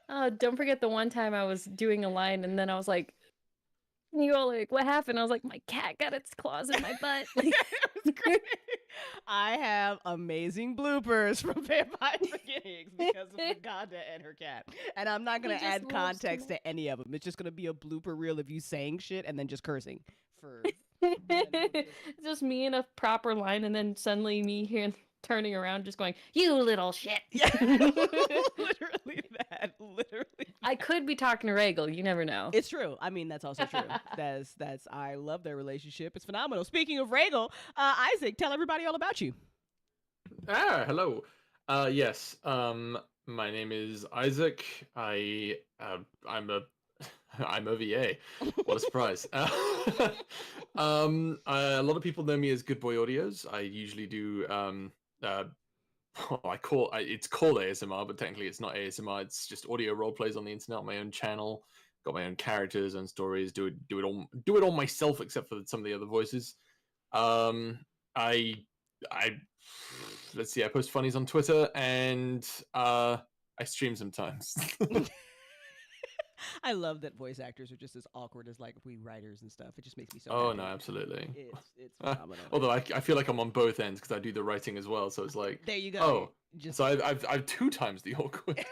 Oh, don't forget the one time I was doing a line, and then I was like, you all like, what happened? I was like, my cat got its claws in my butt. It was great. I have amazing bloopers from Vampire Beginnings because of Maganda and her cat. And I'm not going to add context to any of them. It's just going to be a blooper reel of you saying shit and then just cursing. Just me in a proper line, and then suddenly me here turning around just going, you little shit. Yeah. Literally that. I could be talking to Regal. You never know. It's true. I mean, that's also true. that's I love their relationship. It's phenomenal. Speaking of Regal, Isaac, tell everybody all about you. Hello. Yes. My name is Isaac. I'm a VA. What a surprise. A lot of people know me as Good Boy Audios. I usually do it's called ASMR, but technically it's not ASMR. It's just audio role plays on the internet on my own channel. Got my own characters and stories. Do it all myself, except for some of the other voices. Let's see. I post funnies on Twitter, and I stream sometimes. I love that voice actors are just as awkward as like we writers and stuff. It just makes me so happy. happy. No, absolutely. It's phenomenal. Although I feel like I'm on both ends because I do the writing as well. So it's like, there you go. Oh, so I've 2 times the awkward.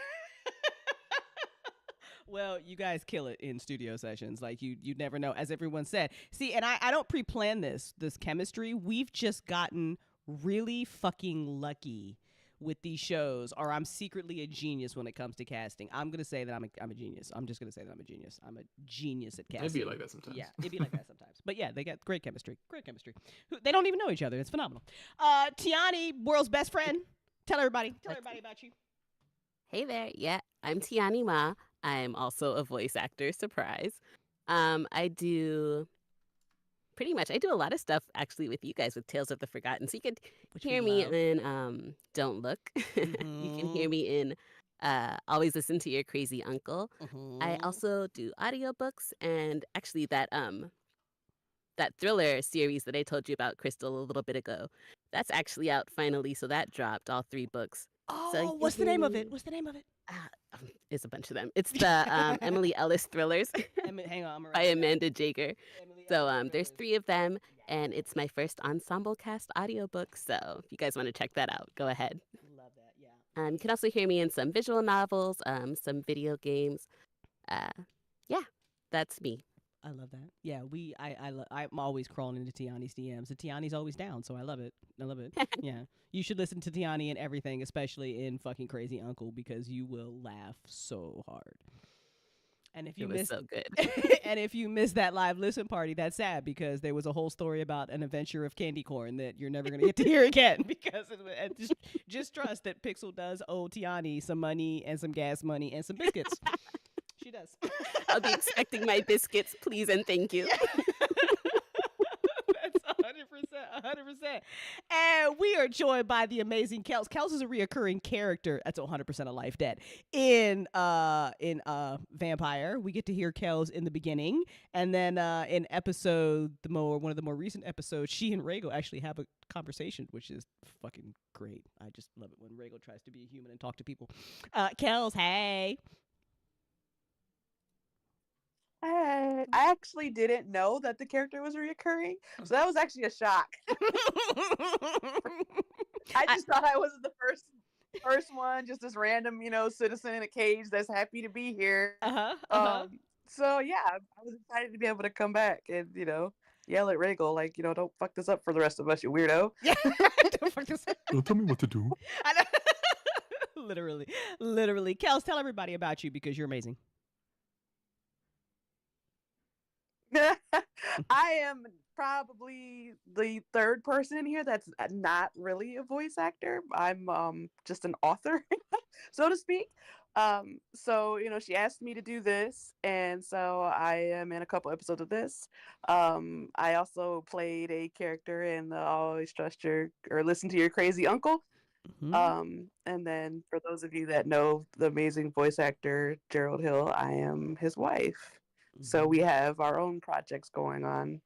Well, you guys kill it in studio sessions. Like you never know, as everyone said. See, and I don't pre-plan this chemistry. We've just gotten really fucking lucky with these shows, or I'm secretly a genius when it comes to casting. I'm gonna say that I'm a genius. I'm just gonna say that I'm a genius. I'm a genius at casting. It'd be like that sometimes. Yeah, it'd be like that sometimes. But yeah, they got great chemistry. They don't even know each other. It's phenomenal. Tiani, world's best friend. Tell everybody about you. Hey there. Yeah, I'm Tiani Ma. I'm also a voice actor. Surprise. I do a lot of stuff actually with you guys with Tales of the Forgotten. So you could hear me in Don't Look. You can hear me in Always Listen to Your Crazy Uncle. I also do audiobooks, and actually that thriller series that I told you about, Crystal, a little bit ago, that's actually out finally. So that dropped, all 3 books. Oh, so what's the name of it? It's a bunch of them. It's the Emily Ellis thrillers. Hang on, by Amanda Jager. So there's 3 of them, and it's my first ensemble cast audiobook. So if you guys want to check that out, go ahead. Love that, yeah. You can also hear me in some visual novels, some video games. Yeah, that's me. I love that. Yeah, I'm always crawling into Tiani's DMs, and Tiani's always down, so I love it. Yeah, you should listen to Tiani in everything, especially in fucking Crazy Uncle, because you will laugh so hard. And if you miss so good. And if you miss that live listen party, that's sad, because there was a whole story about an adventure of candy corn that you're never gonna get to hear again. Because just trust that Pixel does owe Tiani some money and some gas money and some biscuits. She does. I'll be expecting my biscuits, please and thank you. That's 100%. And we are joined by the amazing Kels. Kels is a reoccurring character. That's 100% of Life Dead. In Vampire, we get to hear Kels in the beginning, and then in one of the more recent episodes, she and Regal actually have a conversation, which is fucking great. I just love it when Regal tries to be a human and talk to people. Kels, hey. I actually didn't know that the character was reoccurring, so that was actually a shock. I just thought I was the first First one, just this random, citizen in a cage that's happy to be here. So yeah, I was excited to be able to come back and yell at Regal like, don't fuck this up for the rest of us, you weirdo. Yeah, don't fuck this up. Don't tell me what to do. I know. Literally. Kels, tell everybody about you because you're amazing. I am probably the third person in here that's not really a voice actor. I'm just an author, so to speak. So she asked me to do this, and so I am in a couple episodes of this. I also played a character in the Always Trust Your or Listen to Your Crazy Uncle. And then for those of you that know the amazing voice actor Gerald Hill, I am his wife. So we have our own projects going on,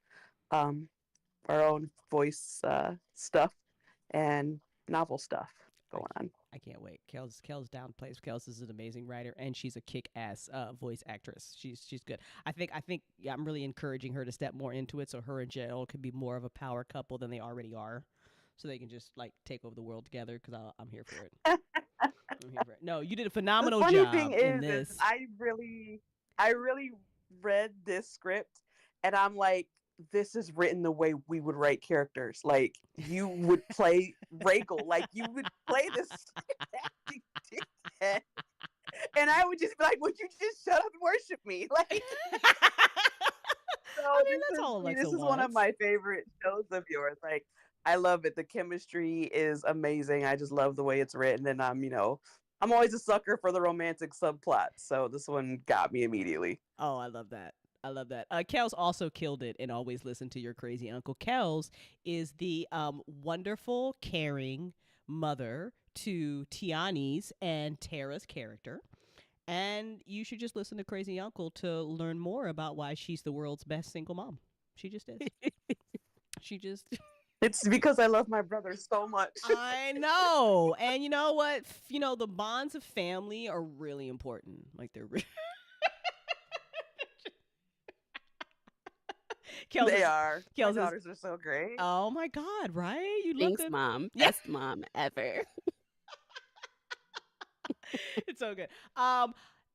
our own voice stuff and novel stuff going on. I can't wait. Kels downplays. Kels is an amazing writer, and she's a kick-ass voice actress. She's good. I think I'm really encouraging her to step more into it, so her and Gerald could be more of a power couple than they already are, so they can just like take over the world together. Because I'm here for it. I'm here for it. No, you did a phenomenal job. The funny thing in is this. I really read this script, and I'm like, this is written the way we would write characters. Like, you would play Regal, like you would play this dickhead, and I would just be like, would you just shut up and worship me? Like, so that's all Alexa this is one of my favorite shows of yours. Like, I love it. The chemistry is amazing. I just love the way it's written, and I'm always a sucker for the romantic subplot, so this one got me immediately. Oh, I love that. Kels also killed it and Always Listen to Your Crazy Uncle. Kels is the wonderful, caring mother to Tiani's and Tara's character. And you should just listen to Crazy Uncle to learn more about why she's the world's best single mom. She just is. It's because I love my brother so much. I know. And you know what? The bonds of family are really important. Like, they're really... They are. My daughters are so great. Oh my God, right? You Thanks, Mom. Best mom ever. It's so good.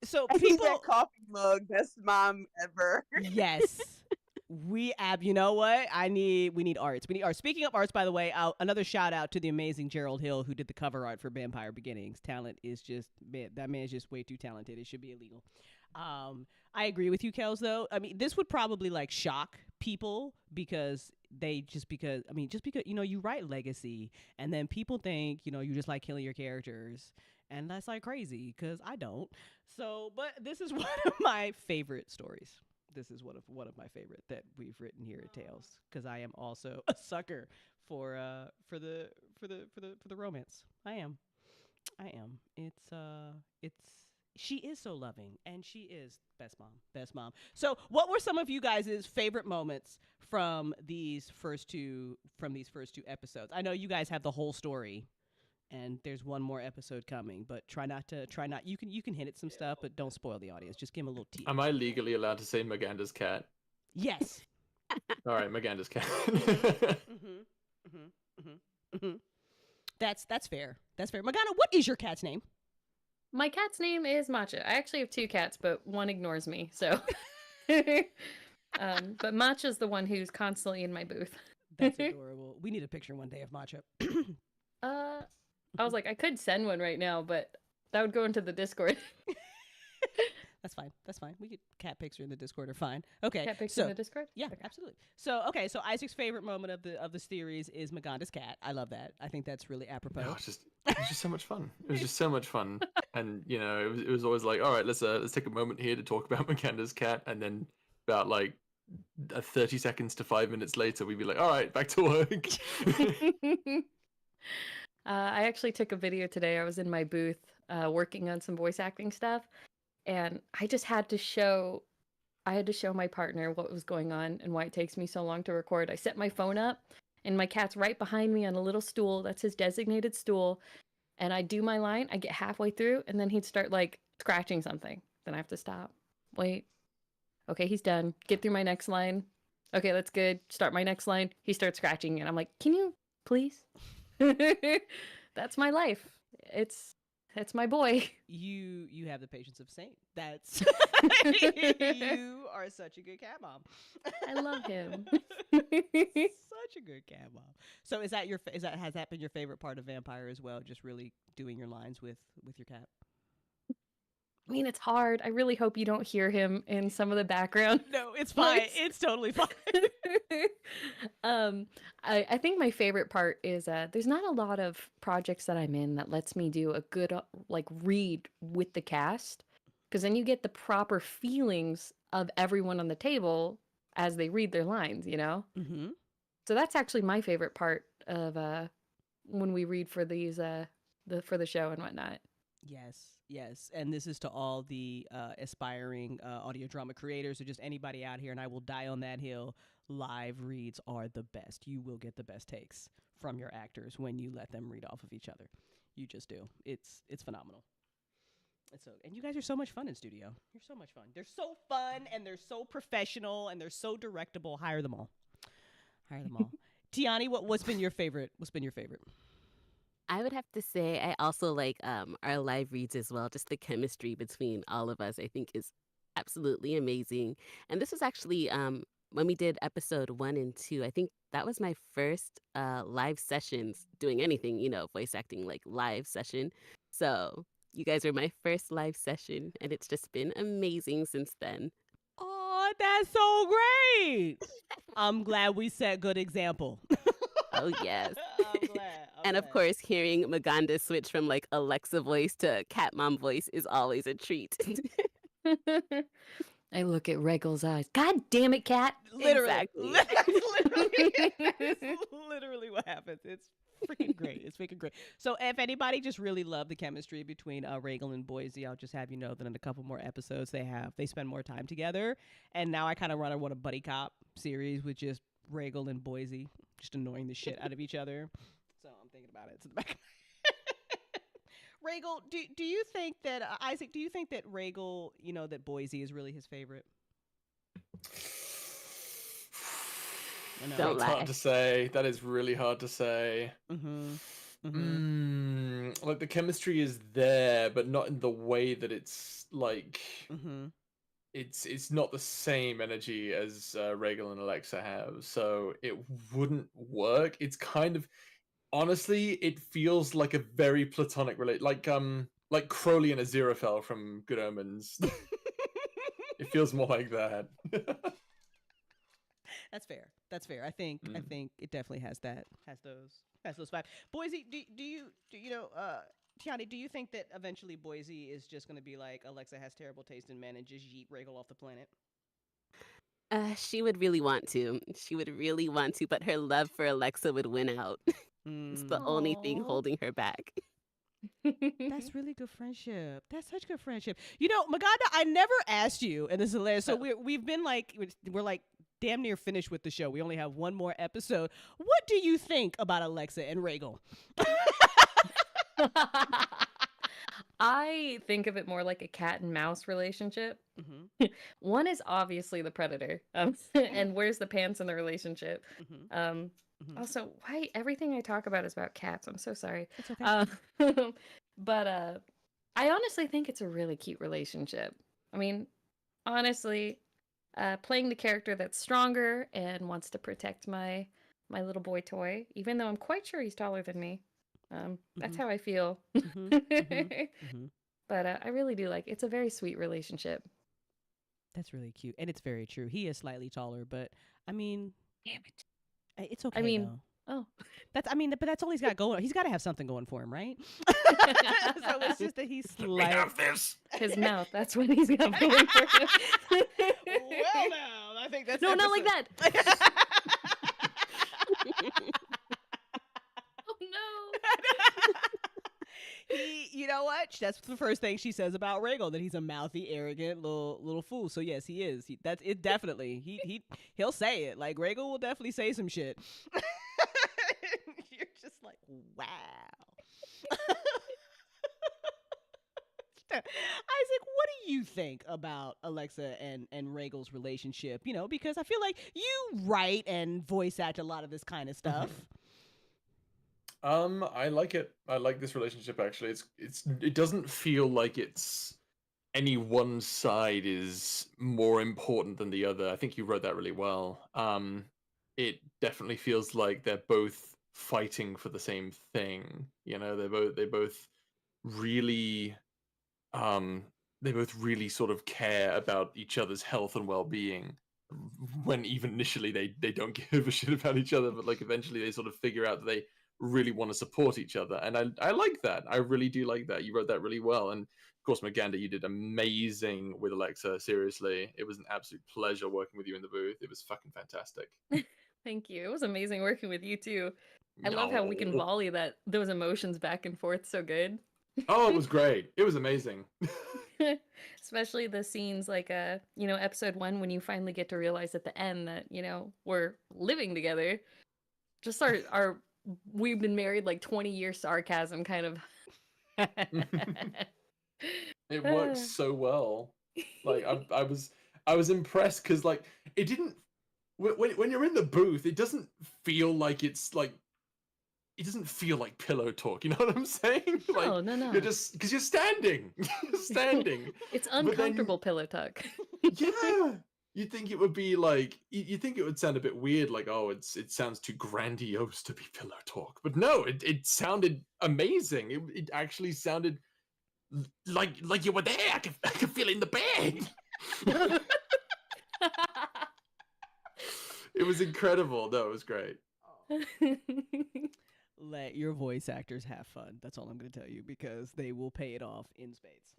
So I need people that coffee mug, best mom ever. Yes. You know what? We need arts. We need art. Speaking of arts, by the way, another shout out to the amazing Gerald Hill who did the cover art for Vampire Beginnings. Talent is just, man, that man is just way too talented. It should be illegal. I agree with you, Kels, though. I mean, this would probably like shock people because you write legacy and then people think, you just like killing your characters. And that's like crazy because I don't. So, but this is one of my favorite stories. This is one of my favorite that we've written here at Tales because I am also a sucker for the romance. I am. She is so loving, and she is best mom. So, what were some of you guys' favorite moments from these first two episodes? I know you guys have the whole story, and there's one more episode coming, but try not. You can hint at some stuff, but don't spoil the audience. Just give them a little tease. Am I legally allowed to say Maganda's cat? Yes. All right, Maganda's cat. That's fair. Magana, what is your cat's name? My cat's name is Matcha. I actually have two cats, but one ignores me, so. But Matcha's the one who's constantly in my booth. That's adorable. We need a picture one day of Matcha. I was like, I could send one right now, but that would go into the Discord. That's fine. We get cat picture in the Discord are fine. Okay. Cat picture in the Discord? Yeah, okay. Absolutely. So Isaac's favorite moment of the series is Maganda's cat. I love that. I think that's really apropos. No, it was just so much fun. It was just so much fun. And it was always like, all right, let's take a moment here to talk about Maganda's cat, and then about like 30 seconds to 5 minutes later, we'd be like, all right, back to work. I actually took a video today. I was in my booth working on some voice acting stuff, and I just had to show my partner what was going on and why it takes me so long to record. I set my phone up, and my cat's right behind me on a little stool. That's his designated stool. And I do my line. I get halfway through, and then he'd start like scratching something. Then I have to stop. Wait. Okay, he's done. Get through my next line. Okay, that's good. Start my next line. He starts scratching, and I'm like, can you please? That's my life. it's my boy. You have the patience of a saint. That's you are such a good cat mom. I love him. Such a good cat mom. So has that been your favorite part of Vampire as well? Just really doing your lines with your cat? I mean, it's hard. I really hope you don't hear him in some of the background. No, it's fine. It's totally fine. I think my favorite part is there's not a lot of projects that I'm in that lets me do a good read with the cast, because then you get the proper feelings of everyone on the table as they read their lines, you know? Mm-hmm. So that's actually my favorite part of when we read for these for the show and whatnot. Yes. And this is to all the aspiring audio drama creators or just anybody out here, and I will die on that hill. Live reads are the best. You will get the best takes from your actors when you let them read off of each other. You just do. It's phenomenal. And you guys are so much fun in studio. You're so much fun. They're so fun, and they're so professional, and they're so directable. Hire them all. Tiani, what's been your favorite? I would have to say I also like our live reads as well. Just the chemistry between all of us, I think, is absolutely amazing. And this was actually when we did episode 1 and 2. I think that was my first live sessions doing anything, voice acting, like live session. So you guys were my first live session, and it's just been amazing since then. Oh, that's so great. I'm glad we set good example. Oh, yes. I'm glad. And of course, hearing Maganda switch from like Alexa voice to Cat Mom voice is always a treat. I look at Regal's eyes. God damn it, Cat. Literally. Exactly. That's literally what happens. It's freaking great. So if anybody just really loved the chemistry between Regal and Boise, I'll just have you know that in a couple more episodes they spend more time together. And now I kind of run a buddy cop series with just Regal and Boise just annoying the shit out of each other. So I'm thinking about it. It's in the back of my Regal, do you think that Isaac? Do you think that Regal, that Boise is really his favorite? That's hard to say. That is really hard to say. Like the chemistry is there, but not in the way that it's like. It's not the same energy as Regal and Alexa have, so it wouldn't work. It's kind of, honestly, it feels like a very platonic like Crowley and Aziraphale from Good Omens. It feels more like that. That's fair. I think it definitely has those vibes. Boise, do you Tiani, do you think that eventually Boise is just going to be like Alexa has terrible taste in men and just yeet Regal off the planet? She would really want to. But her love for Alexa would win out. It's the only thing holding her back. That's really good friendship. That's such good friendship. Maganda, I never asked you, and this is hilarious. So we've been we're like damn near finished with the show. We only have one more episode. What do you think about Alexa and Regal? I think of it more like a cat and mouse relationship. One is obviously the predator, and wears the pants in the relationship. Also, why everything I talk about is about cats? I'm so sorry. It's okay. But I honestly think it's a really cute relationship. I mean, honestly, playing the character that's stronger and wants to protect my little boy toy, even though I'm quite sure he's taller than me. That's how I feel. But I really do like it's a very sweet relationship. That's really cute. And it's very true. He is slightly taller, but I mean, damn it. It's okay. I mean, though. But that's all he's got going. He's got to have something going for him, right? So it's just that he's slightly his mouth. That's what he's got going for him. Well, now I think that's not like that. Oh no. You know what? That's the first thing she says about Regal, that he's a mouthy, arrogant little fool. So yes, he is. That's it. Definitely. He'll say it. Like Regal will definitely say some shit. You're just like, wow. Isaac, what do you think about Alexa and Regal's relationship? Because I feel like you write and voice act a lot of this kind of stuff. I like it. I like this relationship actually. It doesn't feel like it's any one side is more important than the other. I think you wrote that really well. It definitely feels like they're both fighting for the same thing. You know, they both really they both really sort of care about each other's health and well-being, when even initially they don't give a shit about each other, but like eventually they sort of figure out that they really want to support each other. And I like that. I really do like that. You wrote that really well. And of course, Maganda, you did amazing with Alexa. Seriously, it was an absolute pleasure working with you in the booth. It was fucking fantastic. Thank you. It was amazing working with you too. I love how we can volley those emotions back and forth so good. Oh, it was great. It was amazing. Especially the scenes like episode 1 when you finally get to realize at the end that, we're living together. Just our we've been married like 20 years sarcasm kind of. It works so well. Like I was impressed because like it didn't when you're in the booth, it doesn't feel like it's like it doesn't feel like pillow talk. You know what I'm saying? Like, no. You're just because you're standing. You're standing. It's uncomfortable pillow talk. Yeah. You think it would be like you think it would sound a bit weird, like, oh, it sounds too grandiose to be pillow talk. But no, it sounded amazing. It actually sounded like you were there. I could feel it in the bed. It was incredible. No, it was great. Let your voice actors have fun. That's all I'm going to tell you, because they will pay it off in spades.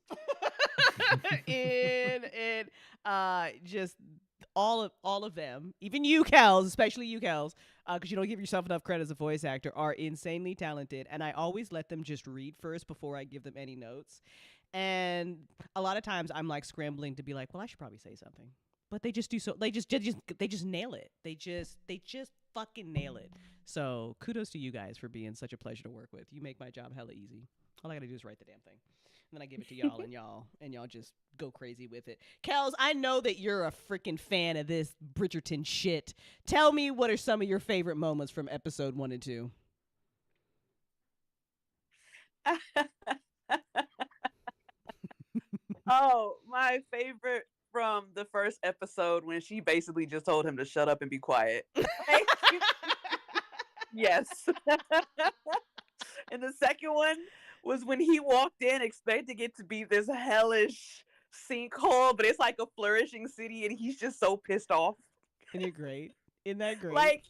Just all of them, even you, Kels, especially you, Kels, because you don't give yourself enough credit as a voice actor, are insanely talented. And I always let them just read first before I give them any notes. And a lot of times I'm like scrambling to be like, well, I should probably say something. But they just do so. They just nail it. They just fucking nail it. So kudos to you guys for being such a pleasure to work with. You make my job hella easy. All I gotta do is write the damn thing, and then I give it to y'all, and y'all just go crazy with it. Kels, I know that you're a freaking fan of this Bridgerton shit. Tell me, what are some of your favorite moments from episode 1 and 2? Oh, my favorite from the first episode, when she basically just told him to shut up and be quiet. Yes. And the second one was when he walked in expecting it to be this hellish sinkhole, but it's like a flourishing city, and he's just so pissed off. Isn't it great? Isn't that great? Like,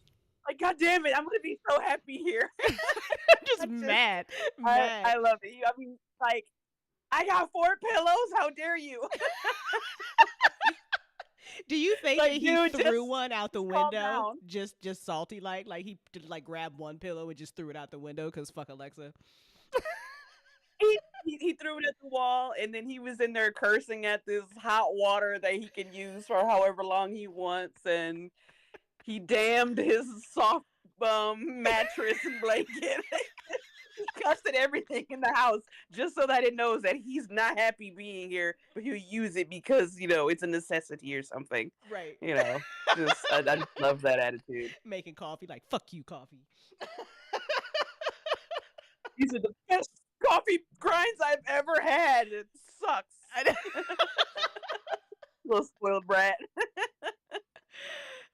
God damn it, I'm gonna be so happy here. just mad. I love it. I mean, like, I got 4 pillows. How dare you? Do you think like, that he threw one out the window? Just salty like he did, like, grab one pillow and just threw it out the window because fuck Alexa. He threw it at the wall, and then he was in there cursing at this hot water that he can use for however long he wants, and he damned his soft mattress and blanket. He cussed at everything in the house just so that it knows that he's not happy being here, but he'll use it because, it's a necessity or something. Right. I just love that attitude. Making coffee, like, fuck you, coffee. These are the best coffee grinds I've ever had. It sucks. Little spoiled brat.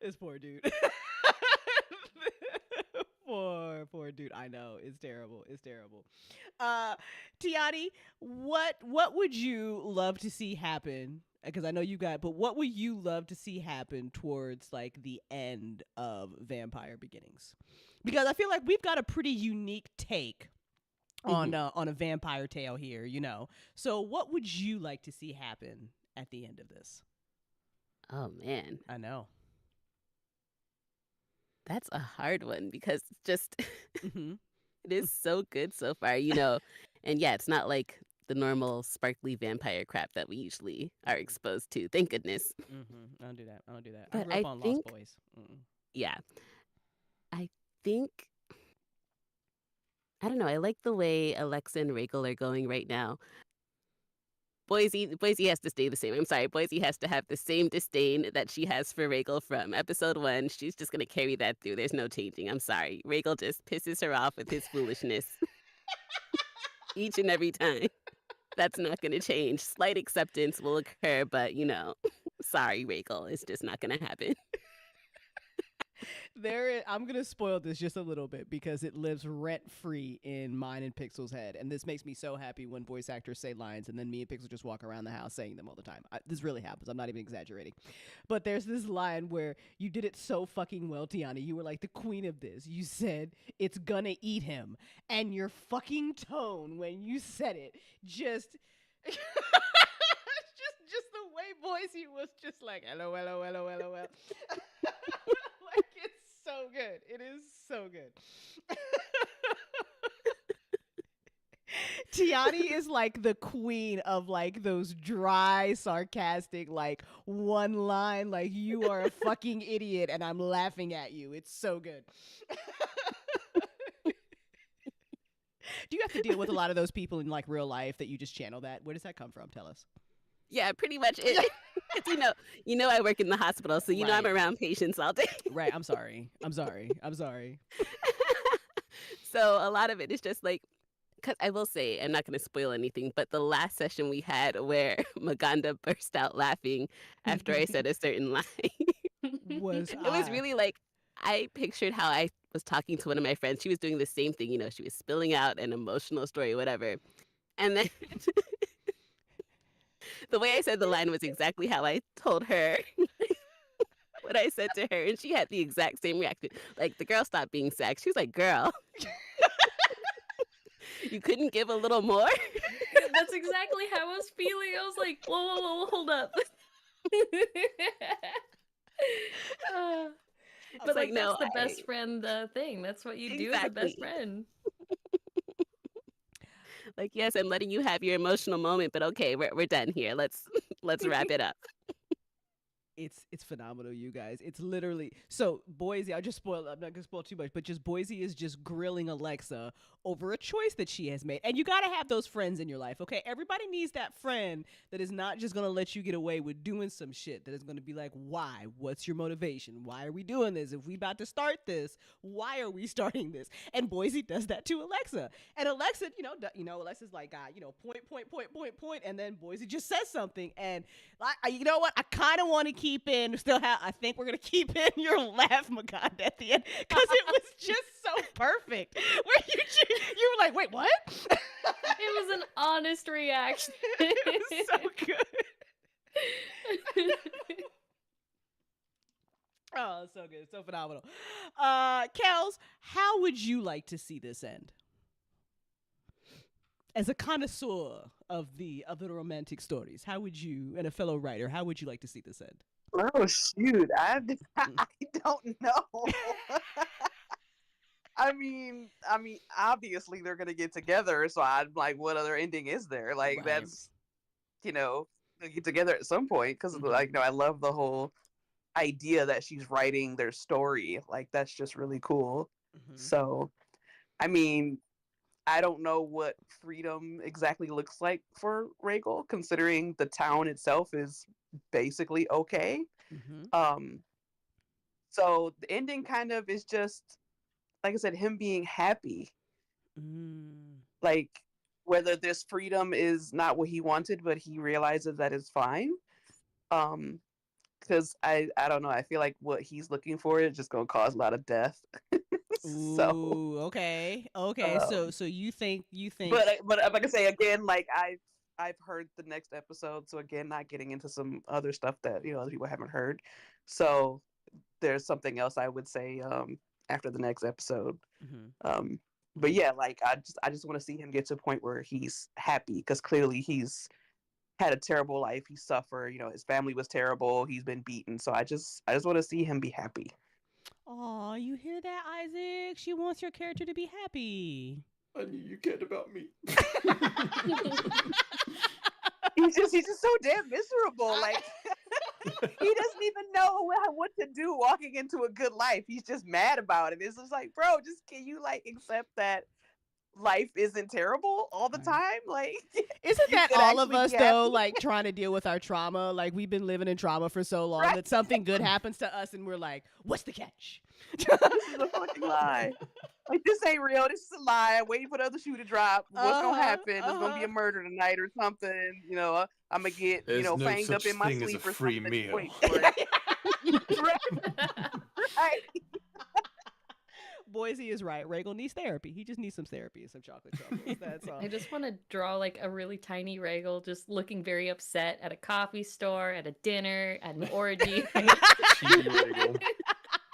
This poor dude. Poor dude. I know, it's terrible. Tiani, what would you love to see happen? Because I know you got, but what would you love to see happen towards like the end of Vampire Beginnings? Because I feel like we've got a pretty unique take on a vampire tale here, So what would you like to see happen at the end of this? Oh man, I know. That's a hard one because it's just it is so good so far, And yeah, it's not like the normal sparkly vampire crap that we usually are exposed to. Thank goodness. I don't do that. But I grew up on Lost Boys. Yeah. I think, I don't know, I like the way Alexa and Rachel are going right now. Boise has to stay the same. I'm sorry, Boise has to have the same disdain that she has for Rhaegal from episode 1. She's just gonna carry that through. There's no changing. I'm sorry. Rhaegal just pisses her off with his foolishness each and every time. That's not gonna change. Slight acceptance will occur, but sorry, Rhaegal, it's just not gonna happen. I'm gonna spoil this just a little bit because it lives rent free in mine and Pixel's head, and this makes me so happy when voice actors say lines, and then me and Pixel just walk around the house saying them all the time. This really happens. I'm not even exaggerating. But there's this line where you did it so fucking well, Tiana. You were like the queen of this. You said it's gonna eat him, and your fucking tone when you said it just. Just the way Boise was just like, hello. Like, it's so good. It is so good. Tiani is like the queen of like those dry, sarcastic, like one line, like you are a fucking idiot and I'm laughing at you. It's so good. Do you have to deal with a lot of those people in like real life that you just channel that? Where does that come from? Tell us. Yeah, pretty much. I work in the hospital, so I'm around patients all day. Right. I'm sorry. So a lot of it is just like, because I will say, I'm not going to spoil anything, but the last session we had where Maganda burst out laughing after I said a certain line, it was really like, I pictured how I was talking to one of my friends. She was doing the same thing. She was spilling out an emotional story, whatever. And then the way I said the line was exactly how I told her what I said to her. And she had the exact same reaction. Like, the girl stopped being sacked. She was like, girl, you couldn't give a little more? That's exactly how I was feeling. I was like, whoa, hold up. But like, that's the best friend thing. That's what you do as a best friend. Like, yes, I'm letting you have your emotional moment, but okay, we're done here. Let's wrap it up. It's phenomenal, you guys. It's literally so Boise. I'm not gonna spoil too much, but just Boise is just grilling Alexa over a choice that she has made. And you gotta have those friends in your life, okay? Everybody needs that friend that is not just gonna let you get away with doing some shit. That is gonna be like, why? What's your motivation? Why are we doing this? If we about to start this, why are we starting this? And Boise does that to Alexa. And Alexa, Alexa's like, point, and then Boise just says something. And you know what? I kind of want to keep in. I think we're gonna keep in your laugh, Maganda, at the end because it was just so perfect. Where you were like, wait, what? It was an honest reaction. It was so good. Oh, so good, so phenomenal. Kels, how would you like to see this end? As a connoisseur of the romantic stories, how would you, and a fellow writer, how would you like to see this end? Oh shoot, I don't know. I mean, obviously they're gonna get together, so I'm like, what other ending is there? Like, right. That's, they'll get together at some point because, I love the whole idea that she's writing their story. Like, that's just really cool. Mm-hmm. So, I mean, I don't know what freedom exactly looks like for Rhaegal, considering the town itself is basically okay. Mm-hmm. So the ending kind of is just, like I said, him being happy. Like, whether this freedom is not what he wanted, but he realizes that it's fine. Because I don't know, I feel like what he's looking for is just gonna cause a lot of death. So, ooh, okay. So you think but like I say again, like I've heard the next episode, so again, not getting into some other stuff that other people haven't heard. So there's something else I would say after the next episode. Mm-hmm. But yeah, like I just want to see him get to a point where he's happy, because clearly he's had a terrible life. He suffered, his family was terrible. He's been beaten. So I just want to see him be happy. Oh, you hear that, Isaac? She wants your character to be happy. I knew you cared about me. He's just so damn miserable. Like, he doesn't even know what to do walking into a good life. He's just mad about it. It's just like, bro, can you accept that life isn't terrible all the time. Like, isn't you that could all of actually us be though, happy. like trying to deal with our trauma? Like we've been living in trauma for so long Right. that something good happens to us and we're like, what's the catch? This is a fucking lie. Like, this ain't real. This is a lie. I'm waiting for the other shoe to drop. What's gonna happen? There's gonna be a murder tonight or something. You know, I'm gonna get There's no fanged up such in my thing as sleep a or free something. meal. Wait for it. Right. Boise is right. Regal needs therapy. He just needs some therapy and some chocolate truffles. That's all. I just want to draw like a really tiny Regal just looking very upset at a coffee store, at a dinner, at an orgy.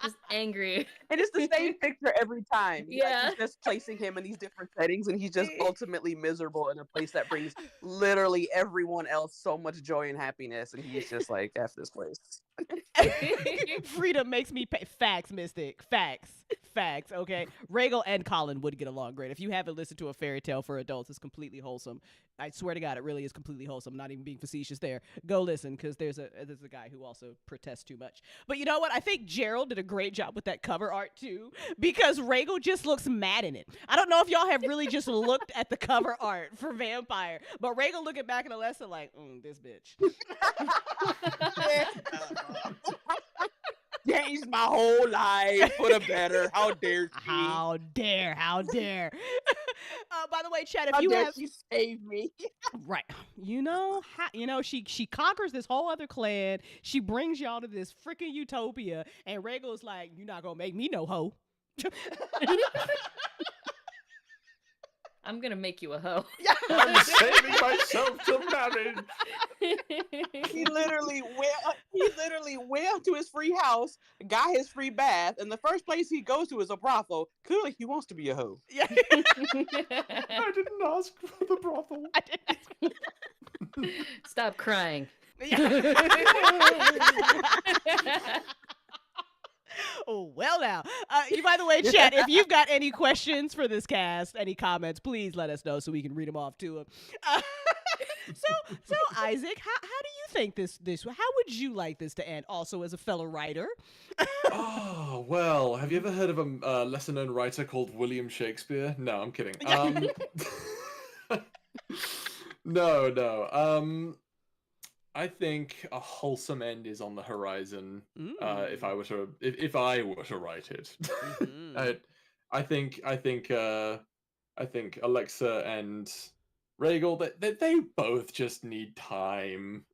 Just angry. And it's the same picture every time. Yeah. Like, he's just placing him in these different settings, and he's just ultimately miserable in a place that brings literally everyone else so much joy and happiness, and he's just like, F this place. Freedom makes me pay. Facts, Mystic. Facts. Okay. Regal and Colin would get along great. If you haven't listened to A Fairy Tale for Adults, it's completely wholesome. I swear to God, it really is completely wholesome. I'm not even being facetious there. Go listen, because there's a guy who also protests too much. But you know what? I think Gerald did a great job with that cover art too, because Regal just looks mad in it. I don't know if y'all have really just looked at the cover art for Vampire, but Regal looking back at Alessa like, this bitch. Changed my whole life for the better. How dare she? How dare? By the way, Chad, if How you dare have she save me? right, she conquers this whole other clan. She brings y'all to this freaking utopia, and Regal's like, "You're not gonna make me no hoe." I'm gonna make you a hoe. I'm saving myself to marriage. He literally went to his free house, got his free bath, and the first place he goes to is a brothel. Clearly, he wants to be a hoe. Yeah. I didn't ask for the brothel. Stop crying. Oh, well now. By the way, Chat, if you've got any questions for this cast, any comments, please let us know so we can read them off to him. So Isaac, how do you think this how would you like this to end? Also, as a fellow writer. Oh, well, have you ever heard of a lesser-known writer called William Shakespeare? No, I'm kidding. No. I think a wholesome end is on the horizon. If I were to write it, I think Alexa and Regal, they both just need time,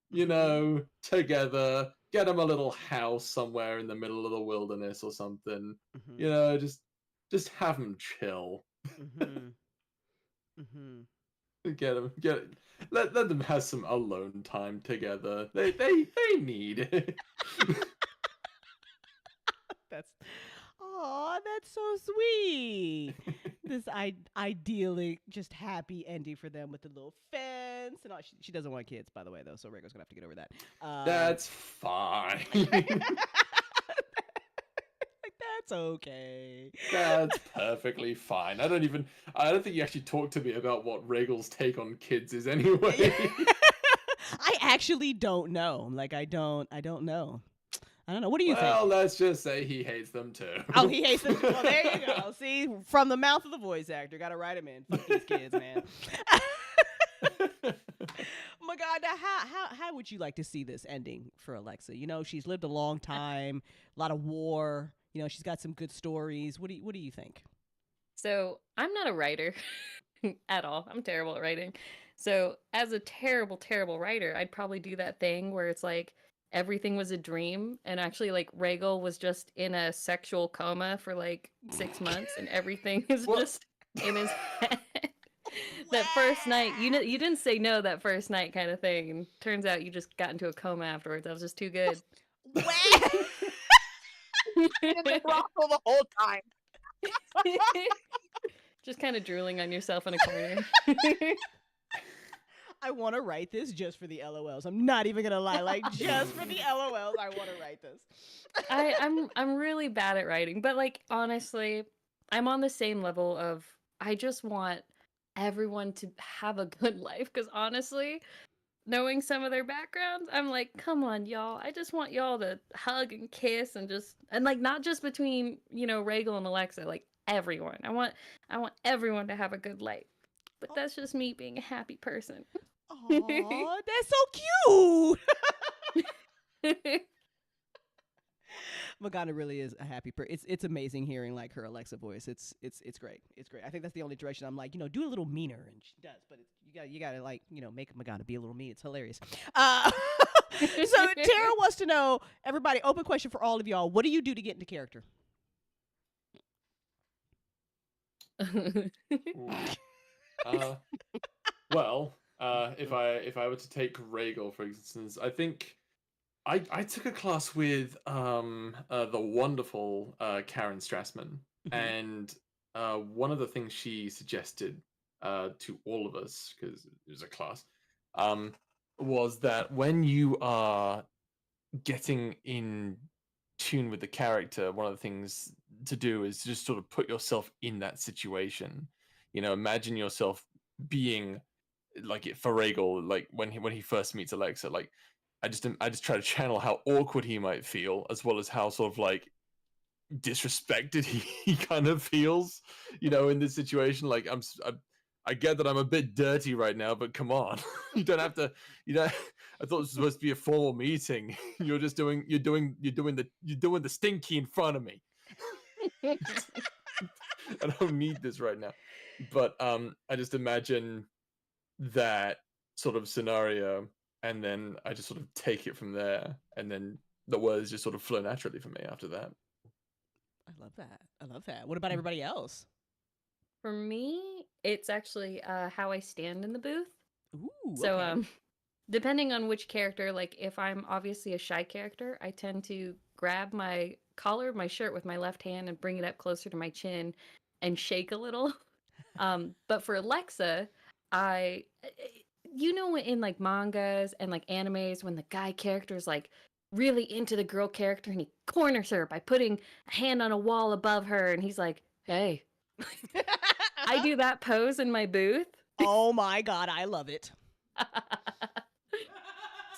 together. Get them a little house somewhere in the middle of the wilderness or something. Just have them chill. Let them have some alone time together. They need it. That's so sweet. This idyllic, just happy ending for them with the little fence and all. She doesn't want kids, by the way, though, so Regal's gonna have to get over that. That's fine. That's okay. That's perfectly fine. I don't think you actually talked to me about what Regal's take on kids is anyway. I actually don't know. Like, I don't know. I don't know. What do you think? Well, let's just say he hates them too. Oh, he hates them. Well, there you go. See, from the mouth of the voice actor, gotta write him in. Fuck these kids, man. My God, now how would you like to see this ending for Alexa? She's lived a long time, a lot of war. She's got some good stories. What do you think? So I'm not a writer at all. I'm terrible at writing. So as a terrible, terrible writer, I'd probably do that thing where it's like everything was a dream, and actually like Regal was just in a sexual coma for like 6 months, and everything is just in his head. That first night, you didn't say no that first night kind of thing. And turns out you just got into a coma afterwards. That was just too good. In the brothel the whole time. Just kind of drooling on yourself in a corner. I want to write this just for the LOLs. I'm not even gonna lie, like just for the LOLs, I want to write this. I'm really bad at writing, but like honestly, I'm on the same level of I just want everyone to have a good life, because honestly, knowing some of their backgrounds, I'm like, come on, y'all. I just want y'all to hug and kiss and like not just between, Regal and Alexa, like everyone. I want everyone to have a good life. But that's just me being a happy person. Aw, that's so cute. Morgana really is a happy person. It's amazing hearing like her Alexa voice. It's great. It's great. I think that's the only direction I'm like, do a little meaner, and she does. But you gotta like make Morgana be a little mean. It's hilarious. So Tara wants to know, everybody, open question for all of y'all. What do you do to get into character? Well, if I were to take Rhaegal, for instance, I think I took a class with the wonderful Karen Strassman, and one of the things she suggested to all of us, because it was a class, was that when you are getting in tune with the character, one of the things to do is just sort of put yourself in that situation. Imagine yourself being like for Rhaegal, like when he first meets Alexa. Like I just try to channel how awkward he might feel, as well as how sort of like disrespected he kind of feels, in this situation. Like I get that I'm a bit dirty right now, but come on, you don't have to. I thought it was supposed to be a formal meeting. You're doing the stinky in front of me. I don't need this right now. But I just imagine that sort of scenario, and then I just sort of take it from there, and then the words just sort of flow naturally for me after that. I love that. What about everybody else? For me, it's actually how I stand in the booth. Ooh, so okay. Depending on which character, like if I'm obviously a shy character, I tend to grab my collar of my shirt with my left hand and bring it up closer to my chin and shake a little. But for Alexa, in like mangas and like animes, when the guy character is like really into the girl character and he corners her by putting a hand on a wall above her, and he's like, "Hey." I do that pose in my booth. Oh my god, I love it.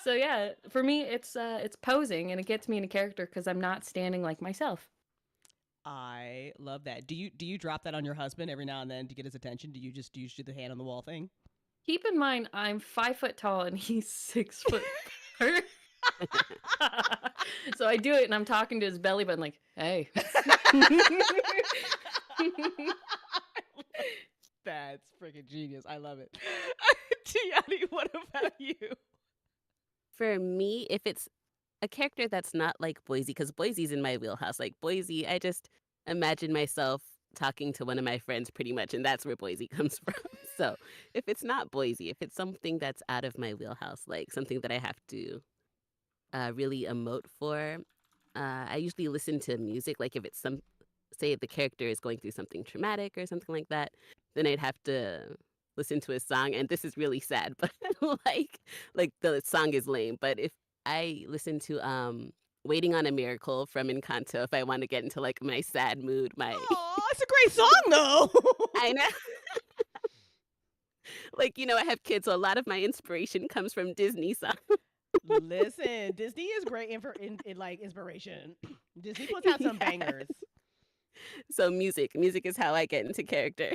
So yeah, for me it's posing, and it gets me into character because I'm not standing like myself. I love that. Do you drop that on your husband every now and then to get his attention? Do you just do the hand on the wall thing? Keep in mind, I'm 5 foot tall and he's 6 foot. So I do it, and I'm talking to his belly button like, "Hey." That's freaking genius. I love it. Tiani, what about you? For me, if it's a character that's not like Boise, because Boise's in my wheelhouse. Like Boise, I just imagine myself talking to one of my friends pretty much, and that's where Boise comes from. So if it's not Boise, if it's something that's out of my wheelhouse, like something that I have to really emote for, I usually listen to music. Like if it's say if the character is going through something traumatic or something like that, then I'd have to listen to a song. And this is really sad, but like the song is lame. But if I listen to Waiting on a Miracle from Encanto, if I want to get into like my sad mood, Oh, it's a great song though. I know. Like, I have kids, so a lot of my inspiration comes from Disney songs. Listen, Disney is great in like inspiration. Disney puts out some bangers. So music is how I get into character.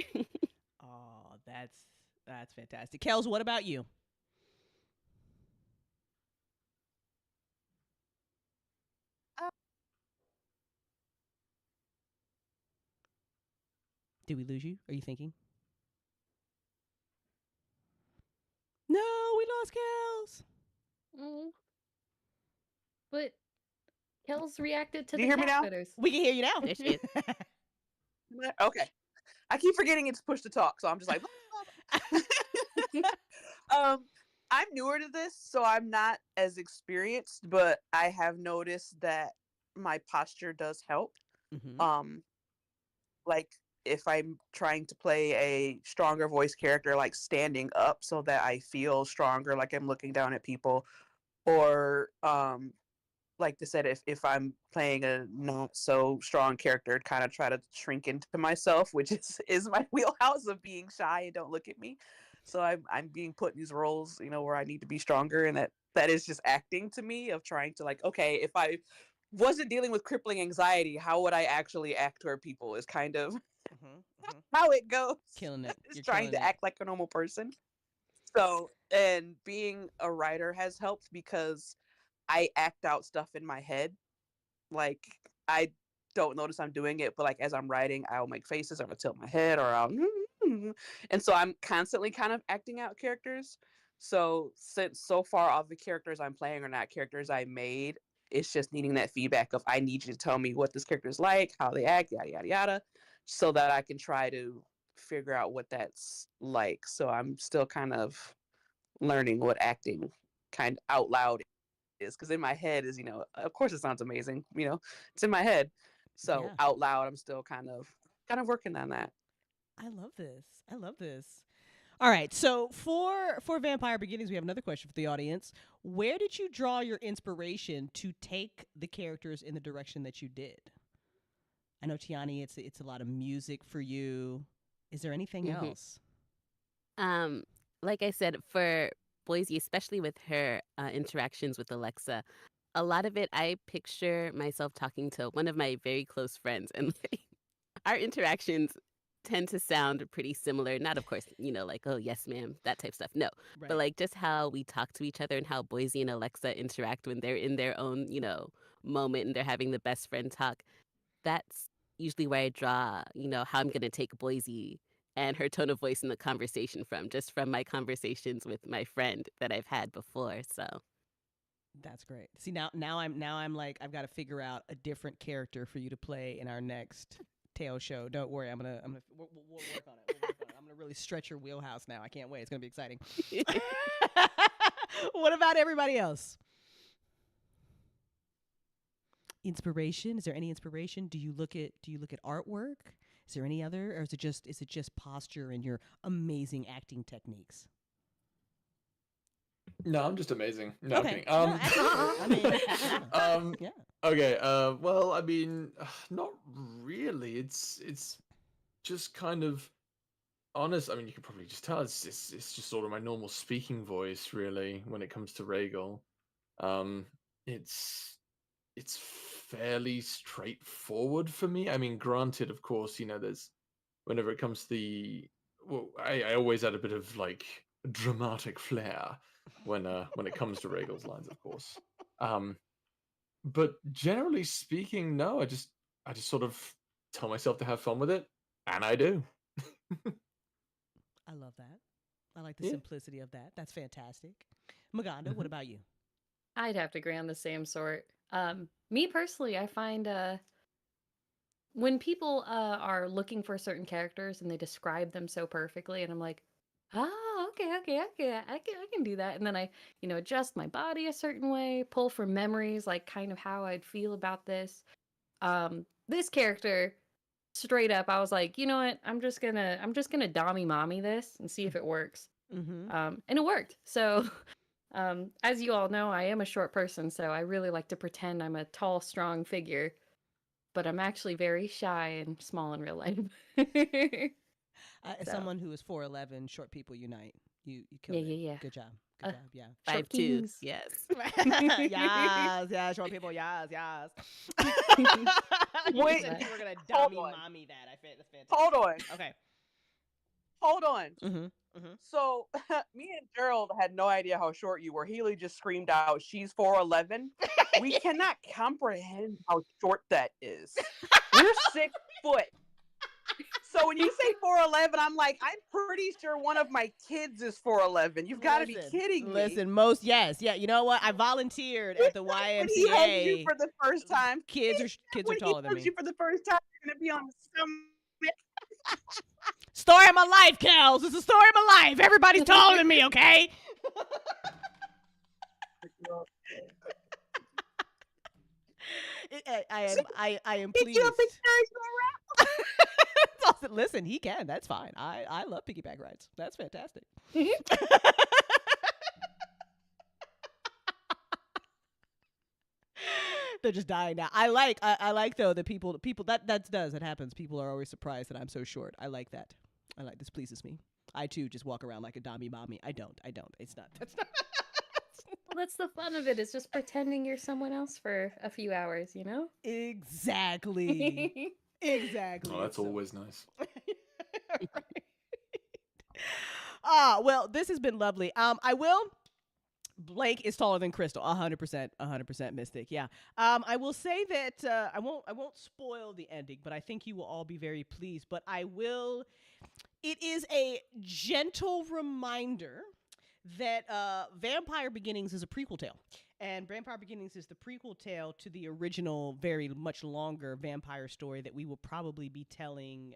Oh, that's fantastic. Kels, what about you? Did we lose you? Are you thinking? No, we lost Kels. But Kels reacted to Do the you hear me now? cat fitters. We can hear you now. There she is. Okay. I keep forgetting it's push to talk, so I'm just like, I'm newer to this, so I'm not as experienced, but I have noticed that my posture does help. Mm-hmm. Like if I'm trying to play a stronger voice character, like standing up so that I feel stronger, like I'm looking down at people, or like I said, if I'm playing a not so strong character, kind of try to shrink into myself, which is my wheelhouse of being shy and don't look at me. So I'm being put in these roles, where I need to be stronger, and that is just acting to me of trying to like, okay, if I wasn't dealing with crippling anxiety, how would I actually act toward people is kind of how it goes. Killing it. Just You're trying killing to it. act like a normal person. So, and being a writer has helped because I act out stuff in my head. Like, I don't notice I'm doing it, but like as I'm writing, I'll make faces, I'm gonna tilt my head, or I'll, and so I'm constantly kind of acting out characters. So since so far all the characters I'm playing are not characters I made, it's just needing that feedback of I need you to tell me what this character's like, how they act, yada yada yada, so that I can try to figure out what that's like. So I'm still kind of learning what acting kind of out loud is, because in my head is, of course it sounds amazing, it's in my head. So Yeah. out loud, I'm still kind of working on that. I love this. I love this. All right, so for Vampire Beginnings, we have another question for the audience. Where did you draw your inspiration to take the characters in the direction that you did? I know, Tiani, it's a lot of music for you. Is there anything else? Like I said, for Boise, especially with her interactions with Alexa, a lot of it, I picture myself talking to one of my very close friends, and like, our interactions tend to sound pretty similar. Not, of course, like, oh, yes, ma'am, that type stuff. No, Right. but like just how we talk to each other and how Boise and Alexa interact when they're in their own, moment and they're having the best friend talk. That's usually where I draw, how I'm going to take Boise and her tone of voice in the conversation just from my conversations with my friend that I've had before. So That's great. See, now I'm like, I've got to figure out a different character for you to play in our next Tale show. Don't worry, we'll work on it. We'll work on it. I'm gonna really stretch your wheelhouse now. I can't wait. It's gonna be exciting. What about everybody else? Inspiration? Is there any inspiration? Do you look at artwork? Is there any other, or is it just posture and your amazing acting techniques? No, I'm just amazing. No, Okay. I'm No, kidding. I mean, yeah. Okay. Well, I mean, not really. It's just kind of honest. I mean, you can probably just tell. It's just sort of my normal speaking voice, really, when it comes to Rhaegal. It's fairly straightforward for me. I mean, granted, of course, there's whenever it comes to I always add a bit of like dramatic flair when it comes to Rhaegal's lines, of course. But generally speaking, no, I just sort of tell myself to have fun with it, and I do. I love that. I like the simplicity of that. That's fantastic. Maganda, what about you? I'd have to agree on the same sort. Me personally, I find when people are looking for certain characters and they describe them so perfectly, and I'm like, okay, I can do that. And then I, adjust my body a certain way, pull from memories, like kind of how I'd feel about this. This character, straight up, I was like, you know what? I'm just gonna Dommy Mommy this and see if it works. Mm-hmm. And it worked. So, as you all know, I am a short person, so I really like to pretend I'm a tall, strong figure, but I'm actually very shy and small in real life. As So. someone who is 4'11", short people unite. You killed it. Yeah. Good job. Good job. Yeah. 5'2", yes. yes, short people. Yes. Wait, you were gonna hold dummy on. mommy that. That's fantastic. Hold on. Okay. Hold on. Mm-hmm. So me and Gerald had no idea how short you were. Healy just screamed out, "She's 4'11". We cannot comprehend how short that is. You're 6 foot. So when you say 4'11", I'm like, I'm pretty sure one of my kids is 4'11". You've got to be kidding me. Listen, yeah. You know what? I volunteered at the YMCA. When he hugs you for the first time, kids are taller than me. When he hugs you for the first time, you're gonna be on the stomach. Story of my life, Kels. It's the story of my life. Everybody's taller than me, okay? I am pleased. You a picture Listen, he can. That's fine. I love piggyback rides. That's fantastic. They're just dying now. I like though the people that happens. People are always surprised that I'm so short. I like that. This pleases me. I too just walk around like a dommy mommy. I don't. That's not. Well, that's the fun of it. Is just pretending you're someone else for a few hours, Exactly. Exactly. Oh, that's always nice. Well, this has been lovely. I will. Blake is taller than Crystal, 100% Mystic. Yeah. I will say that I won't spoil the ending, but I think you will all be very pleased. But I will. It is a gentle reminder that Vampire Beginnings is a prequel tale. And Vampire Beginnings is the prequel tale to the original, very much longer vampire story that we will probably be telling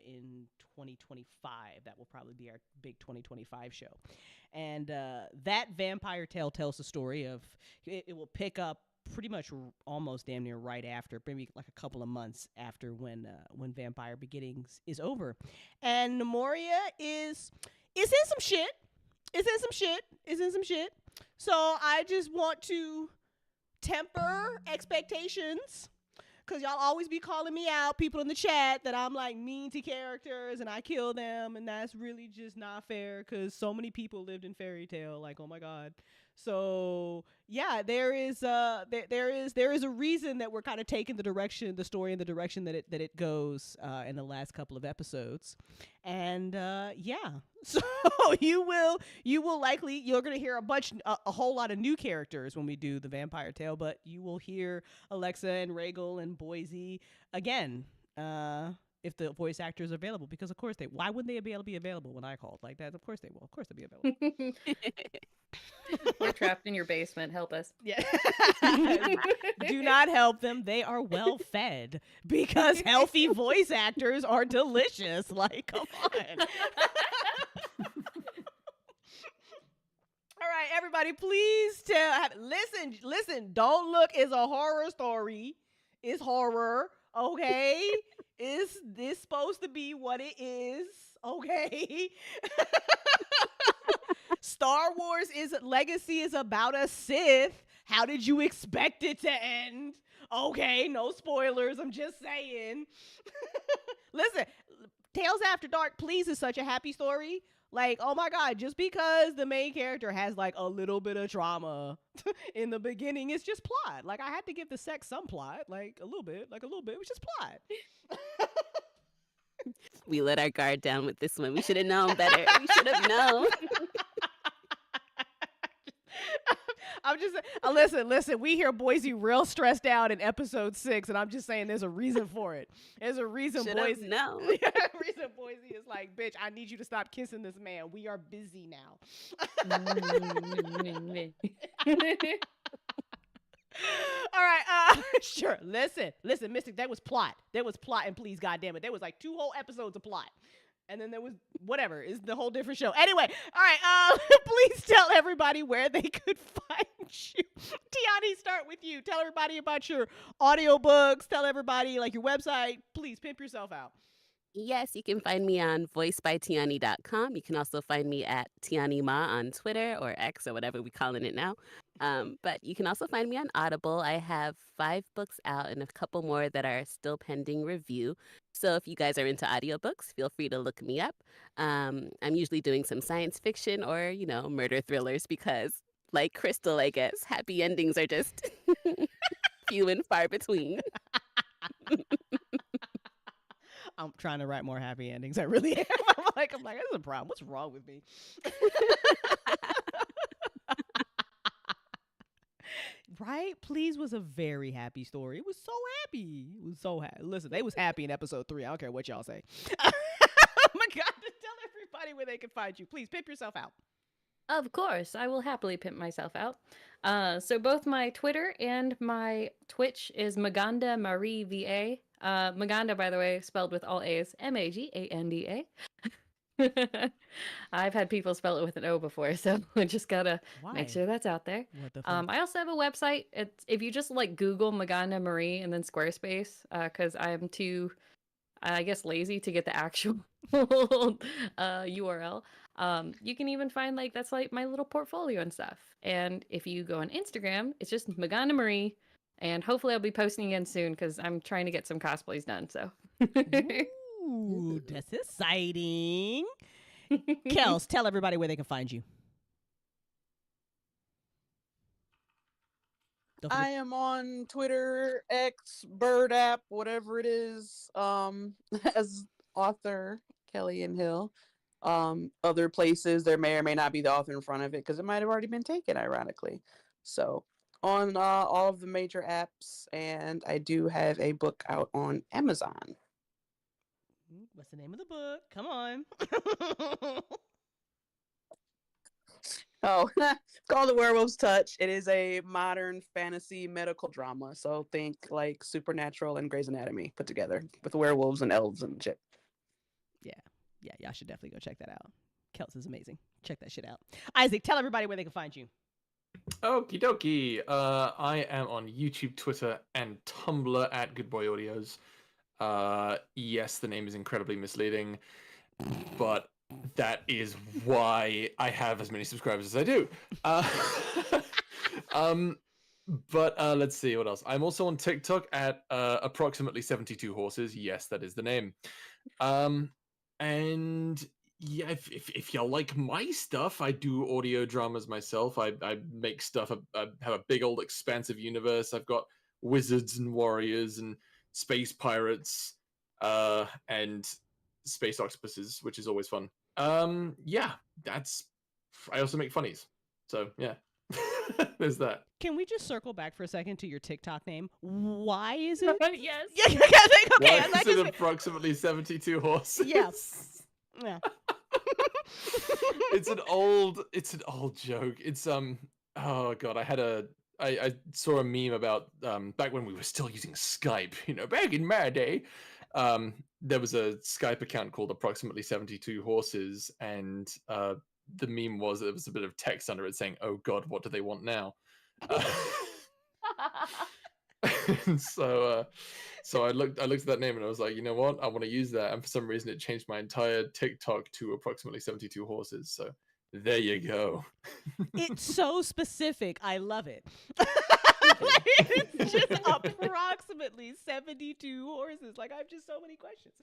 in 2025. That will probably be our big 2025 show. And that vampire tale tells the story of, it will pick up pretty much almost damn near right after, maybe like a couple of months after when Vampire Beginnings is over. And Nemoria is in some shit. Is in some shit. So I just want to temper expectations, because y'all always be calling me out, people in the chat, that I'm like mean to characters and I kill them, and that's really just not fair, because so many people lived in Fairy Tale, like, oh my god. So yeah, there is a reason that we're kind of taking the story in the direction that it goes in the last couple of episodes. And yeah, so you're gonna hear a whole lot of new characters when we do the Vampire Tale, but you will hear Alexa and Rhaegal and Boise again. If the voice actor is available, because of course why wouldn't they be available when I called like that? Of course they will. Of course they'll be available. We're trapped in your basement. Help us. Yeah. Do not help them. They are well fed, because healthy voice actors are delicious. Like, come on. All right, everybody, please listen. Don't Look is a horror story. It's horror. Okay. Is this supposed to be what it is? Okay. Star Wars Legacy is about a Sith. How did you expect it to end? Okay, no spoilers. I'm just saying. Listen, Tales After Dark, please, is such a happy story. Like, oh my God, just because the main character has like a little bit of trauma in the beginning, it's just plot. Like, I had to give the sex some plot, like a little bit, it was just plot. We let our guard down with this one. We should have known better. We should have known. I'm just listen. We hear Boise real stressed out in episode 6, and I'm just saying there's a reason for it. There's a reason Boise. No. Reason Boise is like, bitch, I need you to stop kissing this man. We are busy now. All right, sure. Listen, Mystic. That was plot, and please, goddammit, there was like 2 whole episodes of plot. And then there was whatever, is the whole different show. Anyway, all right, please tell everybody where they could find you. Tiani, start with you. Tell everybody about your audiobooks. Tell everybody, like, your website. Please pimp yourself out. Yes, you can find me on voicebytiani.com. You can also find me at Tiani Ma on Twitter or X or whatever we're calling it now. But you can also find me on Audible. I have 5 books out and a couple more that are still pending review. So if you guys are into audiobooks, feel free to look me up. I'm usually doing some science fiction or, murder thrillers because, like Crystal, I guess, happy endings are just few and far between. I'm trying to write more happy endings. I really am. I'm like, this is a problem. What's wrong with me? Right? Please was a very happy story. It was so happy. It was so happy. Listen, they was happy in episode 3. I don't care what y'all say. Oh my God, tell everybody where they can find you. Please pimp yourself out. Of course, I will happily pimp myself out. So both my Twitter and my Twitch is Maganda Marie VA. Maganda, by the way, spelled with all A's, Maganda. I've had people spell it with an O before, so I just gotta make sure that's out there. I also have a website. It's if you just like Google Maganda Marie and then Squarespace, because I'm too, I guess, lazy to get the actual URL. You can even find that's like my little portfolio and stuff. And if you go on Instagram, it's just Maganda Marie. And hopefully I'll be posting again soon because I'm trying to get some cosplays done. So, ooh, that's exciting. Kels, tell everybody where they can find you. I am on Twitter, X, Bird app, whatever it is, as author Kelly and Hill. Other places there may or may not be the author in front of it because it might have already been taken, ironically. So on all of the major apps, and I do have a book out on Amazon. What's the name of the book? Come on. Oh, it's called The Werewolf's Touch. It is a modern fantasy medical drama. So think like Supernatural and Grey's Anatomy put together with werewolves and elves and shit. Yeah, y'all should definitely go check that out. Kels is amazing. Check that shit out. Isaac, tell everybody where they can find you. Okie dokie. I am on YouTube, Twitter, and Tumblr at Good Boy Audios. Yes, the name is incredibly misleading, but that is why I have as many subscribers as I do. But let's see what else. I'm also on TikTok at approximately 72 horses. Yes, that is the name. And yeah, if you like my stuff, I do audio dramas myself. I make stuff. I have a big old expansive universe. I've got wizards and warriors and space pirates and space octopuses, which is always fun. Yeah, I also make funnies. So yeah. There's that. Can we just circle back for a second to your TikTok name? Why is it? Yes. Yeah, okay. Why is it approximately 72 horses? Yes. Yeah. It's an old joke. It's oh god, I saw a meme about back when we were still using Skype, back in my day. There was a Skype account called approximately 72 horses, and the meme was there was a bit of text under it saying, "Oh God, what do they want now?" And so I looked at that name and I was like, you know what? I want to use that. And for some reason, it changed my entire TikTok to approximately 72 horses. So there you go. It's so specific. I love it. It's just approximately 72 horses. Like, I have just so many questions.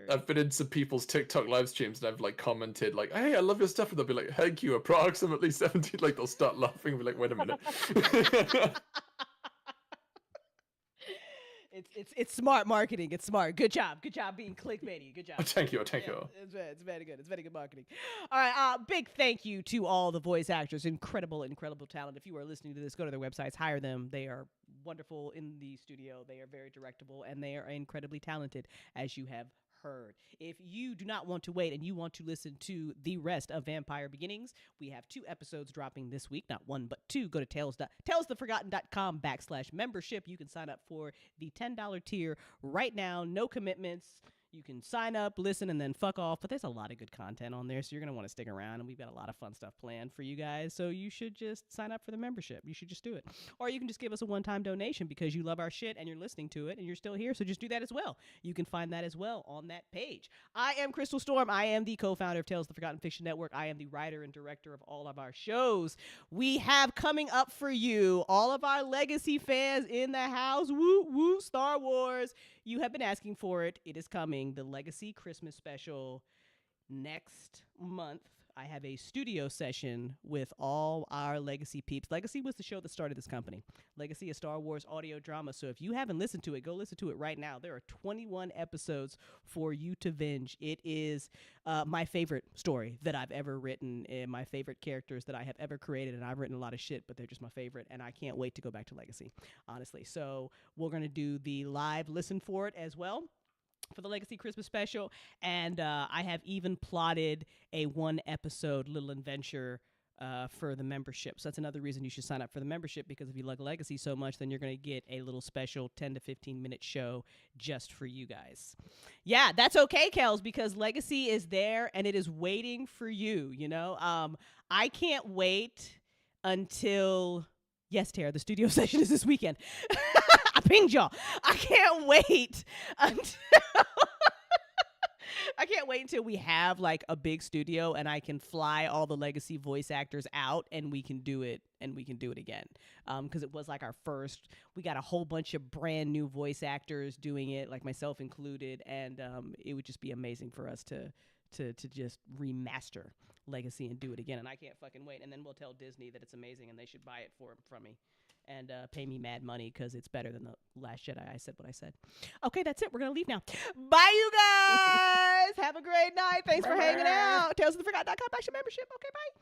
I've been in some people's TikTok live streams and I've like commented like, "Hey, I love your stuff," and they'll be like, "Thank you, approximately 70." Like they'll start laughing and be like, "Wait a minute." It's smart marketing. It's smart. Good job being clickbaity. Good job. Thank you. It's very good. It's very good marketing. All right. Big thank you to all the voice actors. Incredible talent. If you are listening to this, go to their websites, hire them. They are wonderful in the studio. They are very directable and they are incredibly talented, as you have heard. If you do not want to wait and you want to listen to the rest of Vampire Beginnings, we have 2 episodes dropping this week, not 1 but 2. Go to talestheforgotten.com/membership. You can sign up for the $10 tier right now. No commitments. You can sign up, listen, and then fuck off. But there's a lot of good content on there, so you're going to want to stick around. And we've got a lot of fun stuff planned for you guys. So you should just sign up for the membership. You should just do it. Or you can just give us a one-time donation because you love our shit and you're listening to it and you're still here. So just do that as well. You can find that as well on that page. I am Crystal Storm. I am the co-founder of Tales of the Forgotten Fiction Network. I am the writer and director of all of our shows. We have coming up for you, all of our legacy fans in the house. Woo, woo, Star Wars. You have been asking for it. It is coming. The Legacy Christmas special next month. I have a studio session with all our Legacy peeps. Legacy was the show that started this company. Legacy is Star Wars audio drama. So if you haven't listened to it, go listen to it right now. There are 21 episodes for you to binge. It is my favorite story that I've ever written and my favorite characters that I have ever created. And I've written a lot of shit, but they're just my favorite. And I can't wait to go back to Legacy, honestly. So we're going to do the live listen for it as well, for the Legacy Christmas special, and I have even plotted a 1-episode little adventure for the membership. So that's another reason you should sign up for the membership, because if you like Legacy so much, then you're going to get a little special 10 to 15 minute show just for you guys. Yeah, that's okay, Kels, because Legacy is there and it is waiting for you, I can't wait until... Yes, Tara, the studio session is this weekend. I pinged y'all. I can't wait until we have like a big studio and I can fly all the Legacy voice actors out and we can do it again. Because it was like our first, we got a whole bunch of brand new voice actors doing it, like myself included, and it would just be amazing for us to to just remaster Legacy and do it again, and I can't fucking wait. And then we'll tell Disney that it's amazing and they should buy it from me and pay me mad money because it's better than The Last Jedi. I said what I said. Okay, that's it. We're gonna leave now. Bye, you guys. Have a great night. Thanks for hanging out. TalesOfTheForgotten.com membership. Okay, bye.